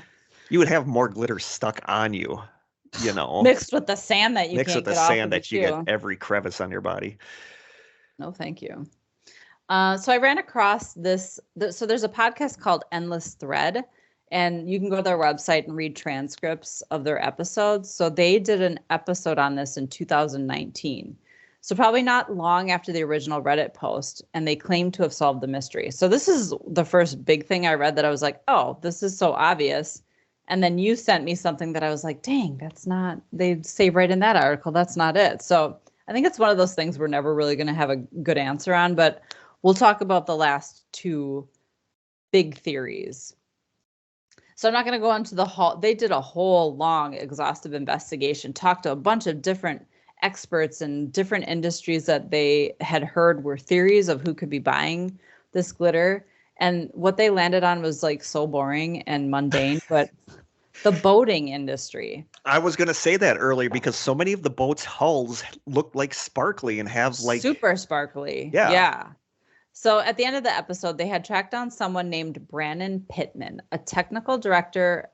You would have more glitter stuck on you, mixed with the sand that you mixed with the sand that you get every crevice on your body. No, thank you. So I ran across this. So there's a podcast called Endless Thread, and you can go to their website and read transcripts of their episodes. So they did an episode on this in 2019. So probably not long after the original Reddit post, and they claim to have solved the mystery. So this is the first big thing I read that I was like, oh, this is so obvious. And then you sent me something that I was like, dang, that's not, they say right in that article, that's not it. So I think it's one of those things we're never really going to have a good answer on, but we'll talk about the last two big theories. So I'm not going to go into the whole, they did a whole long exhaustive investigation, talked to a bunch of different experts in different industries that they had heard were theories of who could be buying this glitter. And what they landed on was so boring and mundane, but the boating industry. I was going to say that earlier because so many of the boats' hulls look sparkly and have super sparkly. Yeah. Yeah. So at the end of the episode, they had tracked down someone named Brannon Pittman, a technical director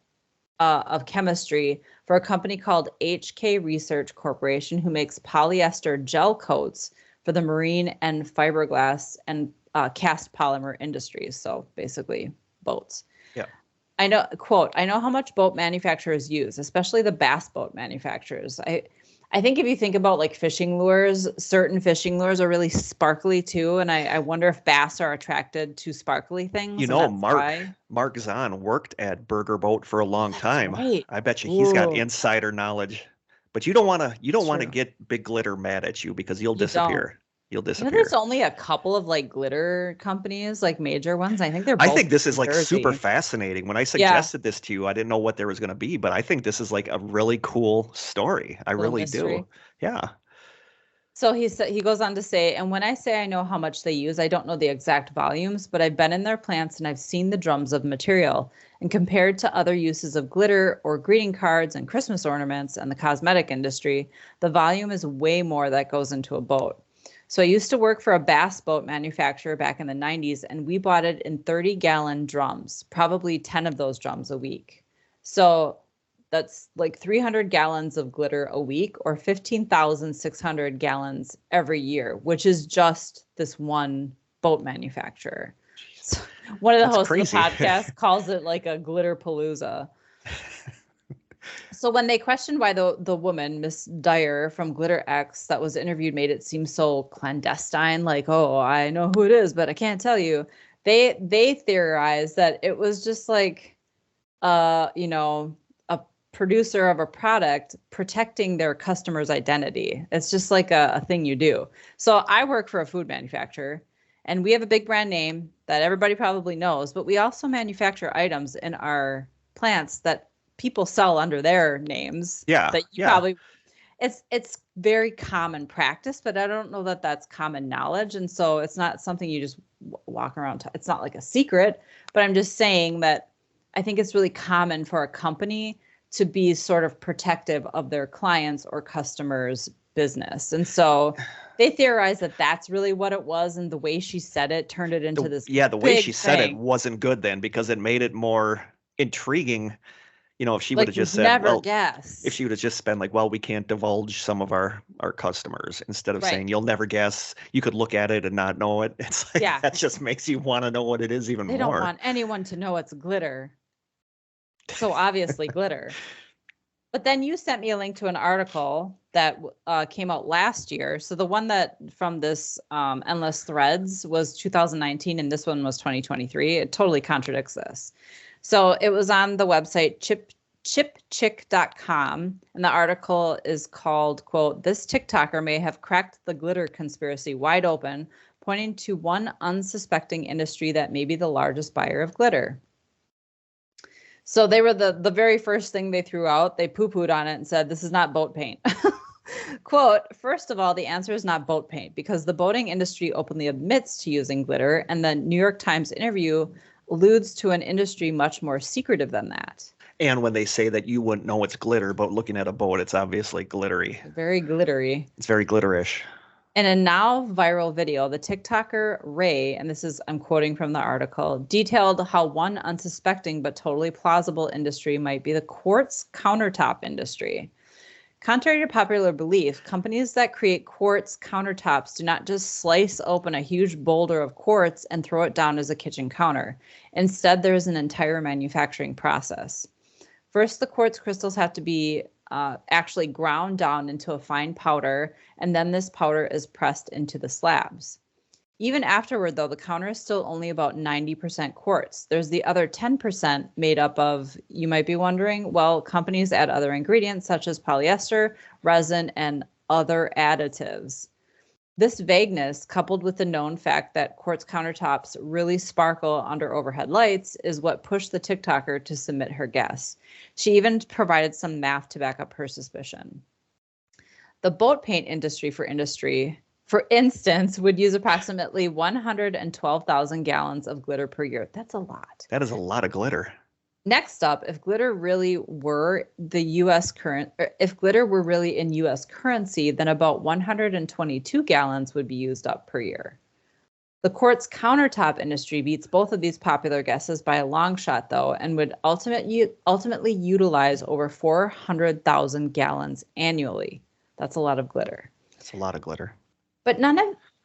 of chemistry for a company called HK Research Corporation, who makes polyester gel coats for the marine and fiberglass and cast polymer industries. So basically boats. Yeah. I know, quote, I know how much boat manufacturers use, especially the bass boat manufacturers. I think if you think about fishing lures, certain fishing lures are really sparkly too. And I wonder if bass are attracted to sparkly things. Mark Zahn worked at Burger Boat for a long time. Right. I bet you he's got insider knowledge. But you don't want to get Big Glitter mad at you because you'll disappear. You'll disappear. There's only a couple of glitter companies, major ones. I think they're both I think this is super fascinating. When I suggested this to you, I didn't know what there was going to be, but I think this is a really cool story. I really do. Yeah. So he goes on to say, and when I say I know how much they use, I don't know the exact volumes, but I've been in their plants and I've seen the drums of material. And compared to other uses of glitter or greeting cards and Christmas ornaments and the cosmetic industry, the volume is way more that goes into a boat. So I used to work for a bass boat manufacturer back in the 90s, and we bought it in 30-gallon drums, probably 10 of those drums a week. So that's 300 gallons of glitter a week or 15,600 gallons every year, which is just this one boat manufacturer. So one of the hosts of the podcast calls it a glitter palooza. So when they questioned why the woman, Miss Dyer from Glitter X, that was interviewed made it seem so clandestine, oh, I know who it is, but I can't tell you. They theorized that it was just a producer of a product protecting their customer's identity. It's just a thing you do. So I work for a food manufacturer, and we have a big brand name that everybody probably knows, but we also manufacture items in our plants that people sell under their names. Yeah. That you probably, it's very common practice, but I don't know that that's common knowledge. And so it's not something you just walk around. It's not like a secret, but I'm just saying that I think it's really common for a company to be sort of protective of their clients or customers' business. And so they theorize that that's really what it was. And the way she said it turned it into this the way she big said it thing. wasn't good then, because it made it more intriguing. You know, if she would have Like, just you'd said, never well, guess. if she would have just been like, well, we can't divulge some of our customers, instead of Right. saying, you'll never guess, you could look at it and not know it. It's like, Yeah. that just makes you want to know what it is even They more. don't want anyone to know it's glitter. So obviously glitter. But then you sent me a link to an article that came out last year. So the one that from this Endless Threads was 2019, and this one was 2023. It totally contradicts this. So it was on the website chipchick.com, and the article is called, quote, "This TikToker may have cracked the glitter conspiracy wide open, pointing to one unsuspecting industry that may be the largest buyer of glitter." So they were the very first thing they threw out. They poo-pooed on it and said, this is not boat paint. Quote, "First of all, the answer is not boat paint because the boating industry openly admits to using glitter, and the New York Times interview alludes to an industry much more secretive than that." And when they say that you wouldn't know it's glitter, but looking at a boat, it's obviously glittery. Very glittery. It's very glitterish. In a now viral video, the TikToker Ray, and this is, I'm quoting from the article, detailed how one unsuspecting but totally plausible industry might be the quartz countertop industry. Contrary to popular belief, companies that create quartz countertops do not just slice open a huge boulder of quartz and throw it down as a kitchen counter. Instead, there is an entire manufacturing process. First, the quartz crystals have to be actually ground down into a fine powder, and then this powder is pressed into the slabs. Even afterward, though, the counter is still only about 90% quartz. There's the other 10% made up of, you might be wondering, well, companies add other ingredients such as polyester, resin, and other additives. This vagueness, coupled with the known fact that quartz countertops really sparkle under overhead lights, is what pushed the TikToker to submit her guess. She even provided some math to back up her suspicion. The boat paint industry, for instance, would use approximately 112,000 gallons of glitter per year. That's a lot. That is a lot of glitter. Next up, if glitter really were if glitter were really in US currency, then about 122 gallons would be used up per year. The quartz countertop industry beats both of these popular guesses by a long shot, though, and would ultimately utilize over 400,000 gallons annually. That's a lot of glitter. That's a lot of glitter. But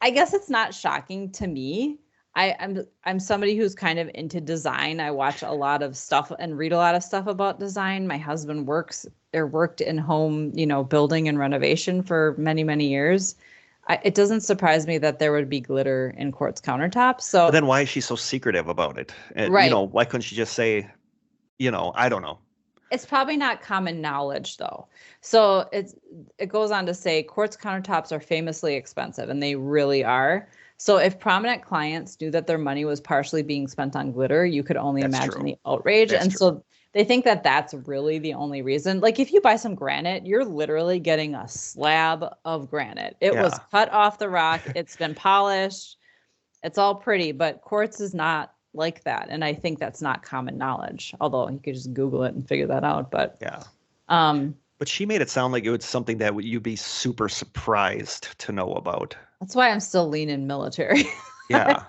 I guess it's not shocking to me. I'm somebody who's kind of into design. I watch a lot of stuff and read a lot of stuff about design. My husband worked in home, building and renovation for many, many years. It doesn't surprise me that there would be glitter in quartz countertops. So but then why is she so secretive about it? Right. Why couldn't she just say, I don't know. It's probably not common knowledge, though. So it goes on to say quartz countertops are famously expensive, and they really are. So if prominent clients knew that their money was partially being spent on glitter, you could only imagine the outrage. And so they think that that's really the only reason. Like, if you buy some granite, you're literally getting a slab of granite. It was cut off the rock. It's been polished. It's all pretty, but quartz is not like that. And I think that's not common knowledge, although you could just Google it and figure that out. But yeah. But she made it sound like it was something that you'd be super surprised to know about. That's why I'm still leaning military. Yeah.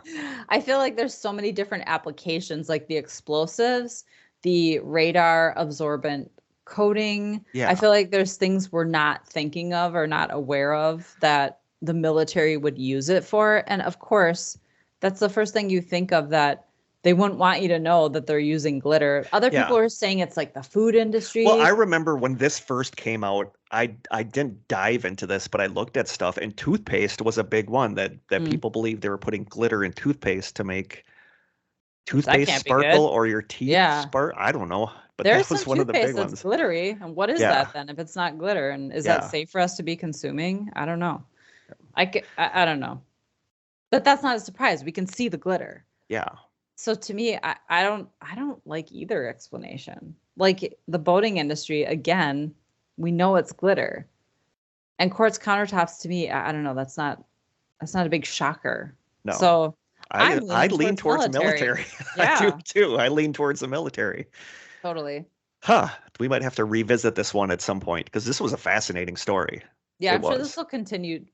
I feel like there's so many different applications, like the explosives, the radar absorbent coating. Yeah. I feel like there's things we're not thinking of or not aware of that the military would use it for. And of course, that's the first thing you think of, that they wouldn't want you to know that they're using glitter. Other people are saying it's like the food industry. Well, I remember when this first came out, I didn't dive into this, but I looked at stuff, and toothpaste was a big one that people believed they were putting glitter in toothpaste to make toothpaste sparkle or your teeth sparkle. I don't know, but there's that was one of the big ones. That's glittery. And what is that then if it's not glitter? And is that safe for us to be consuming? I don't know. I don't know. But that's not a surprise. We can see the glitter. Yeah. So to me, I don't like either explanation. Like the boating industry, again, we know it's glitter. And quartz countertops to me, I don't know, that's not a big shocker. No. So I I'm leaning lean towards military. military. I do Yeah, too. I lean towards the military. totally. Huh. We might have to revisit this one at some point because this was a fascinating story. Yeah, It I'm sure this was. will continue.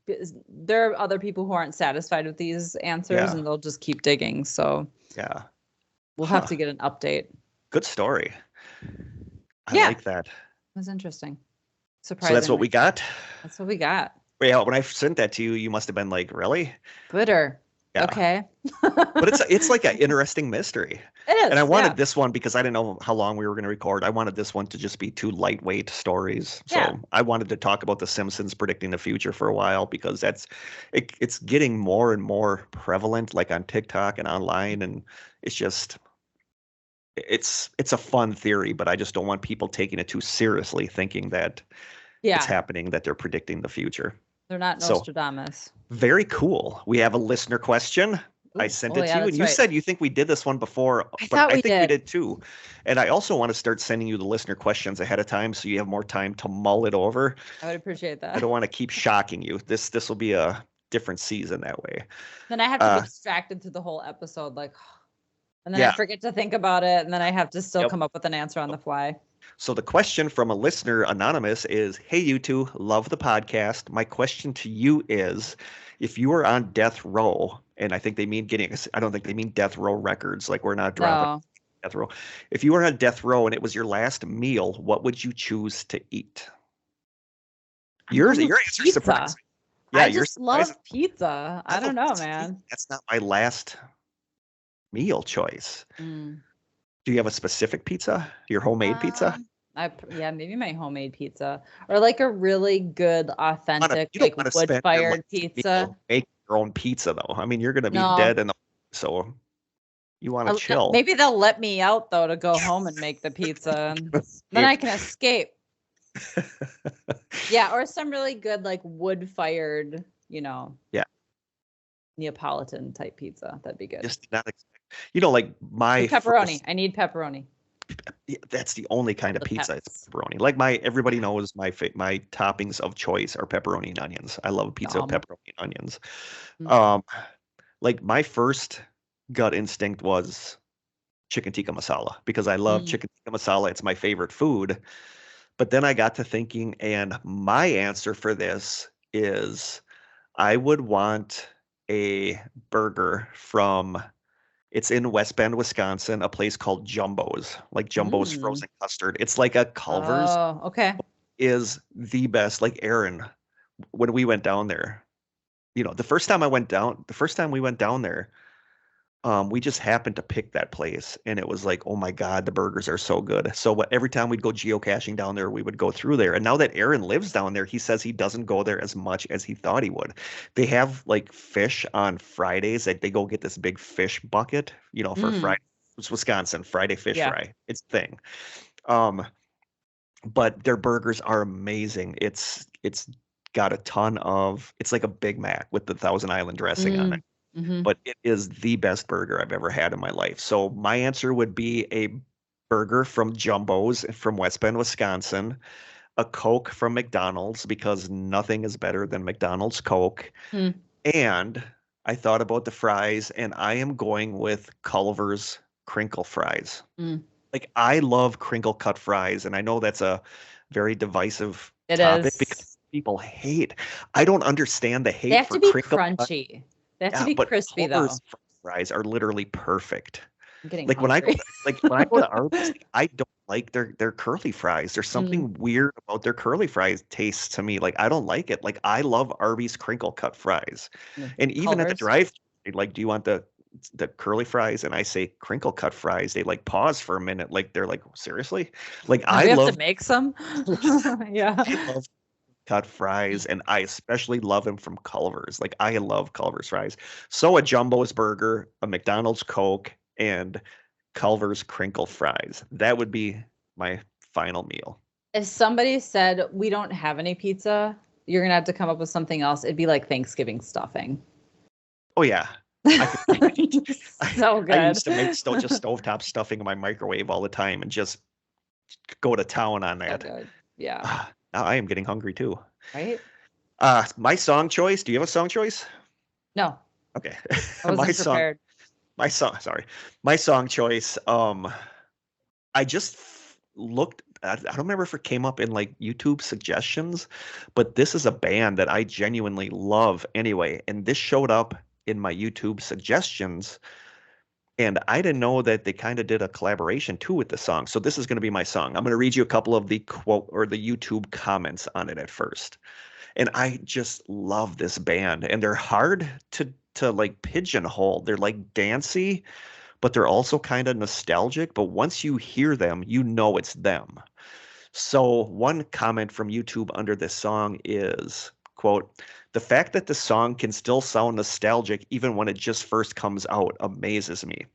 There are other people who aren't satisfied with these answers Yeah. and they'll just keep digging. So Yeah. we'll have Huh. to get an update. Good story. I Yeah, like that. that's interesting. So that's what we Surprisingly. got. That's what we got. Yeah, when I sent that to you, you must have been like, really? Glitter. Yeah. Okay. But it's like an interesting mystery. It And I is. wanted Yeah. this one because I didn't know how long we were going to record. I wanted this one to just be two lightweight stories. Yeah. So I wanted to talk about The Simpsons predicting the future for a while because it's getting more and more prevalent, like on TikTok and online, and it's just it's a fun theory, but I just don't want people taking it too seriously, thinking that it's Yeah. happening, that they're predicting the future. They're not So Nostradamus. very cool. We have a listener question. I Ooh, sent oh, it yeah, to you, and that's you right. said you think we did this one before, I but thought I we think we did. did too. And I also want to start sending you the listener questions ahead of time so you have more time to mull it over. I would appreciate I that. don't want to keep shocking you. This will be a different season that way. Then I have to be distracted through the whole episode, like, and then I Yeah. forget to think about it, and then I have to still Yep. come up with an answer on the fly. So the question from a listener anonymous is, "Hey, you two, love the podcast. My question to you is, if you were on death row," and I think they mean I don't think they mean death row records, like we're not dropping No. death row. If you were on death row and it was your last meal, what would you choose to eat? Your answer Pizza. surprised me. I Yeah, just love pizza. I don't know, man. That's not my last meal choice. Mm. Do you have a specific pizza? Your homemade pizza? Yeah, maybe my homemade pizza or like a really good, authentic, You don't like want to spend your wood-fired last pizza. meal making your own pizza, though. I mean, you're going to be No. dead, so you want to chill. Maybe they'll let me out though to go home and make the pizza. Then I can escape. Yeah, or some really good like wood-fired, Yeah, Neapolitan type pizza. That'd be good. just did not expect. Like my With pepperoni. I need pepperoni. That's the only kind of The pizza. peps. It's pepperoni. Like everybody knows my toppings of choice are pepperoni and onions. I love pizza with pepperoni and onions. Like my first gut instinct was chicken tikka masala because I love chicken tikka masala. It's my favorite food. But then I got to thinking, and my answer for this is I would want a burger it's in West Bend, Wisconsin, a place called Jumbo's, like Jumbo's frozen custard. It's like a Culver's. Oh, okay. Is the best. Like Aaron, when we went down there, the first time we went down there, we just happened to pick that place, and it was like, oh my God, the burgers are so good. So every time we'd go geocaching down there, we would go through there. And now that Aaron lives down there, he says he doesn't go there as much as he thought he would. They have like fish on Fridays. Like they go get this big fish bucket, for Friday. It's Wisconsin, Friday fish fry. It's a thing. But their burgers are amazing. It's got a ton of, it's like a Big Mac with the Thousand Island dressing on it. But it is the best burger I've ever had in my life. So my answer would be a burger from Jumbo's from West Bend, Wisconsin, a Coke from McDonald's because nothing is better than McDonald's Coke. And I thought about the fries, and I am going with Culver's crinkle fries. Like I love crinkle cut fries, and I know that's a very divisive topic because people hate. I don't understand the hate. They have for to be crinkle crunchy. They have to be crispy Culver's though. Fries are literally perfect. I'm getting Like hungry. when I go to Arby's, I don't like their curly fries. There's something weird about their curly fries taste to me. Like I don't like it. Like I love Arby's crinkle cut fries. And even at the drive-thru, like, do you want the curly fries? And I say crinkle cut fries. They like pause for a minute. Like they're like, seriously? Like I have to make some. Yeah. I love cut fries, and I especially love them from Culver's. Like I love Culver's fries. So a Jumbo's burger, a McDonald's Coke, and Culver's crinkle fries. That would be my final meal. If somebody said we don't have any pizza, you're gonna have to come up with something else. It'd be like Thanksgiving stuffing. Oh yeah. So good. I used to make just stovetop stuffing in my microwave all the time and just go to town on that. So good. Yeah. Now I am getting hungry too. Right? My song choice. Do you have a song choice? No, Okay. I my wasn't song prepared. sorry. My song choice. I just looked. I don't remember if it came up in like YouTube suggestions, but this is a band that I genuinely love anyway. And this showed up in my YouTube suggestions. And I didn't know that they kind of did a collaboration too with the song. So this is going to be my song. I'm going to read you a couple of the quote or the YouTube comments on it at first. And I just love this band. And they're hard to like pigeonhole. They're like dancey, but they're also kind of nostalgic. But once you hear them, you know it's them. So one comment from YouTube under this song is, quote, the fact that the song can still sound nostalgic even when it just first comes out amazes me.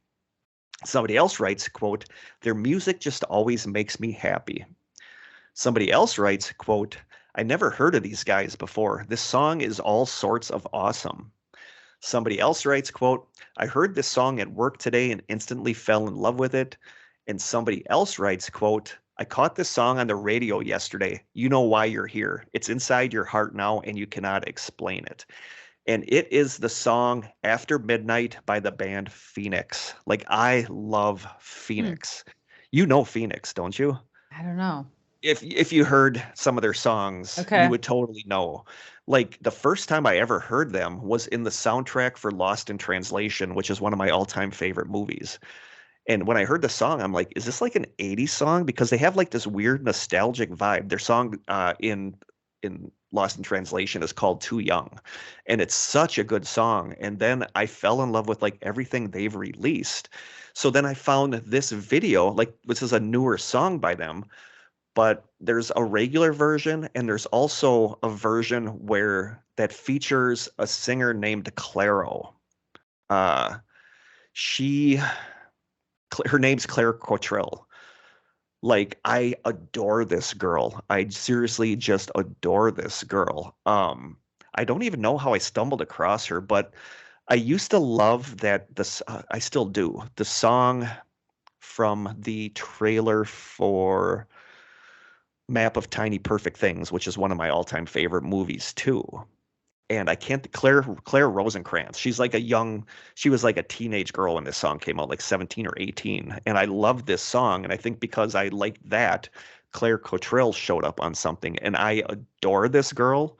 Somebody else writes, quote, their music just always makes me happy. Somebody else writes, quote, I never heard of these guys before. This song is all sorts of awesome. Somebody else writes, quote, I heard this song at work today and instantly fell in love with it. And somebody else writes, quote, I caught this song on the radio yesterday. You know why you're here. It's inside your heart now and you cannot explain it. And it is the song After Midnight by the band Phoenix. Like, I love Phoenix. You know Phoenix, don't you? I don't know. If you heard some of their songs, Okay. you would totally know. Like the first time I ever heard them was in the soundtrack for Lost in Translation, which is one of my all-time favorite movies. And when I heard the song, I'm like, is this like an 80s song? Because they have like this weird nostalgic vibe. Their song in Lost in Translation is called Too Young. And it's such a good song. And then I fell in love with like everything they've released. So then I found this video, like this is a newer song by them, but there's a regular version and there's also a version where that features a singer named Clairo. Uh, she her name's Claire Cottrell. Like I adore this girl. I seriously just adore this girl. I don't even know how I stumbled across her, but I used to love that this I still do. The song from the trailer for Map of Tiny Perfect Things, which is one of my all-time favorite movies too. And I can't Claire Rosencrantz. She was like a teenage girl when this song came out, like 17 or 18. And I love this song. And I think because I liked that, Claire Cottrell showed up on something. And I adore this girl,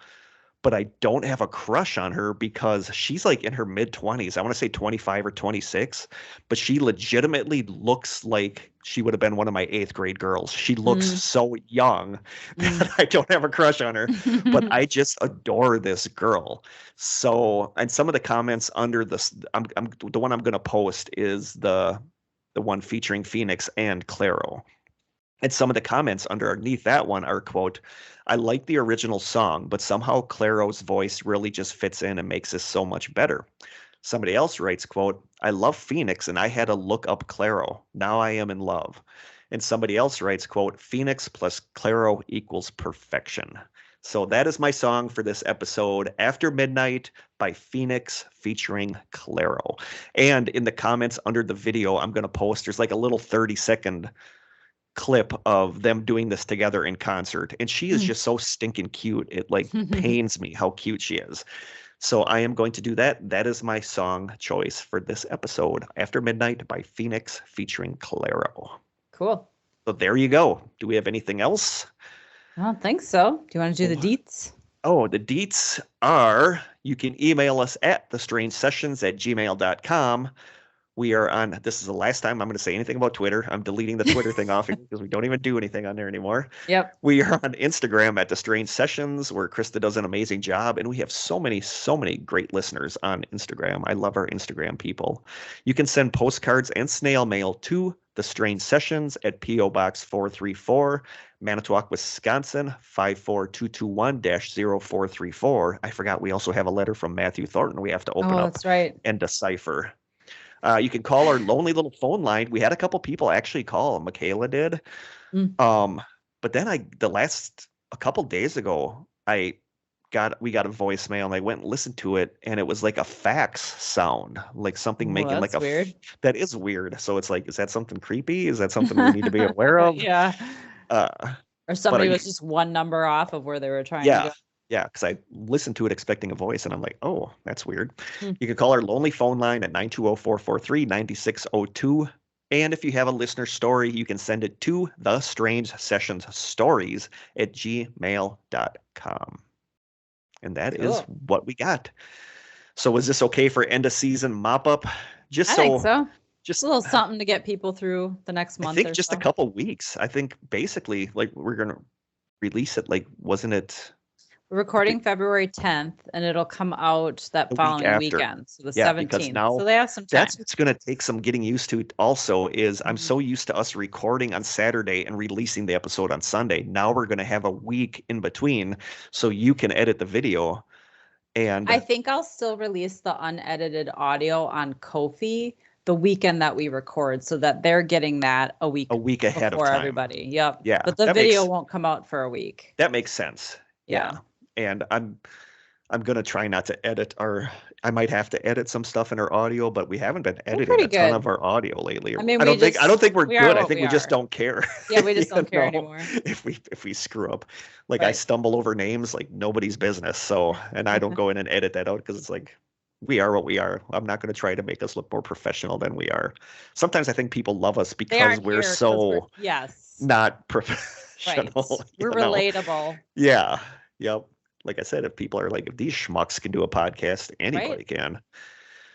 but I don't have a crush on her because she's like in her mid 20s. I want to say 25 or 26, but she legitimately looks like she would have been one of my eighth grade girls. She looks so young that I don't have a crush on her, but I just adore this girl. So, and some of the comments under this, I'm the one I'm going to post is the one featuring Phoenix and Clairo. And some of the comments underneath that one are, quote, I like the original song, but somehow Clairo's voice really just fits in and makes this so much better. Somebody else writes, quote, I love Phoenix and I had to look up Clairo. Now I am in love. And somebody else writes, quote, Phoenix plus Clairo equals perfection. So that is my song for this episode, After Midnight by Phoenix featuring Clairo. And in the comments under the video, I'm going to post, there's like a little 30-second clip of them doing this together in concert, and she is just so stinking cute. It like pains me how cute she is. So I am going to do that. That is my song choice for this episode, After Midnight by Phoenix featuring Clairo. Cool. So there you go. Do we have anything else? I don't think so. Do you want to do the deets? Oh, the deets are, you can email us at thestrangesessions@gmail.com. We are on, this is the last time I'm going to say anything about Twitter. I'm deleting the Twitter thing off because we don't even do anything on there anymore. Yep. We are on Instagram at The Strange Sessions, where Krista does an amazing job. And we have so many great listeners on Instagram. I love our Instagram people. You can send postcards and snail mail to The Strange Sessions at P.O. Box 434, Manitowoc, Wisconsin, 54221-0434. I forgot we also have a letter from Matthew Thornton we have to open up that's right. and decipher. You can call our lonely little phone line. We had a couple people actually call. Michaela did. But then a couple days ago, we got a voicemail and I went and listened to it, and it was like a fax sound, like something making like a weird. That is weird. So it's like, is that something creepy? Is that something we need to be aware of? Yeah. Or somebody was just one number off of where they were trying to go. Yeah, because I listened to it expecting a voice, and I'm like, oh, that's weird. Hmm. You can call our lonely phone line at 920-443-9602. And if you have a listener story, you can send it to thestrangesessionsstories@gmail.com. And that is Cool. what we got. So is this okay for end of season mop up? Just I think so, so. just A little something to get people through the next I month think or just a so. couple weeks. I think basically like we're gonna release it like wasn't it We're recording February 10th, and it'll come out that the week following after? weekend, so the Yeah, because 17th. So now they have some time. that's what's going to take some getting used to also is I'm Mhm. so used to us recording on Saturday and releasing the episode on Sunday. Now we're going to have a week in between so you can edit the video and I think I'll still release the unedited audio on Ko-fi the weekend that we record so that they're getting that a a week week ahead of before time. everybody. Yep. Yeah, But the video won't come out for a week. that makes sense. Yeah. Yeah. And I'm gonna try not to edit our. I might have to edit some stuff in our audio, but we haven't been We're editing pretty a ton good. of our audio lately. I mean, I don't think we're we are good. I what think we we just are. don't care. Yeah, we just you don't care know, anymore. if we screw up. Like I Right. stumble over names like nobody's business. So and I don't go in and edit that out because it's like we are what we are. I'm not going to try to make us look more professional than we are. Sometimes I think people love us They because aren't we're here because so yes. not Right. professional. We're You know? relatable. Yeah. Yep. Like I said, if people are like, if these schmucks can do a podcast, Right. anybody can.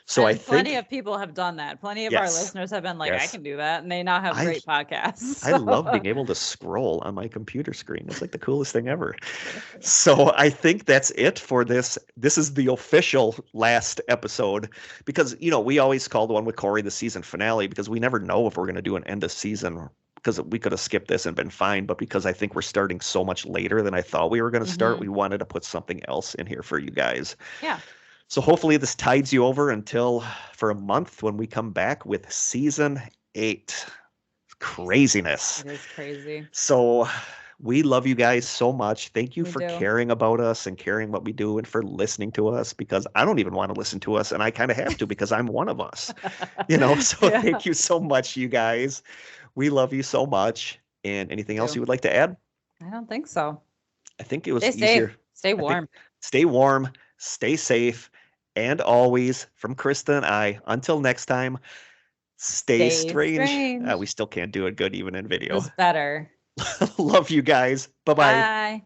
So I And plenty think, of people have done that. Plenty of our yes, listeners have been like, I yes. can do that. And they now have I great podcasts. I love being able to scroll on my computer screen. It's like the coolest thing ever. So I think that's it for this. This is the official last episode because, you know, we always call the one with Corey the season finale because we never know if we're going to do an end of season because we could have skipped this and been fine. But because I think we're starting so much later than I thought we were going to start, we wanted to put something else in here for you guys. Yeah. So hopefully this tides you over until for a month when we come back with season 8. Craziness. It is crazy. So we love you guys so much. Thank you We for do. caring about us and caring what we do and for listening to us because I don't even want to listen to us and I kind of have to because I'm one of us. You know, so Yeah. thank you so much, you guys. We love you so much. And anything else you would like to add? I don't think so. I think it was Stay easier. safe. Stay warm. Stay warm, stay safe, and always from Krista and I, until next time, stay strange. We still can't do it good even in video. It's better. Love you guys. Bye-bye. Bye.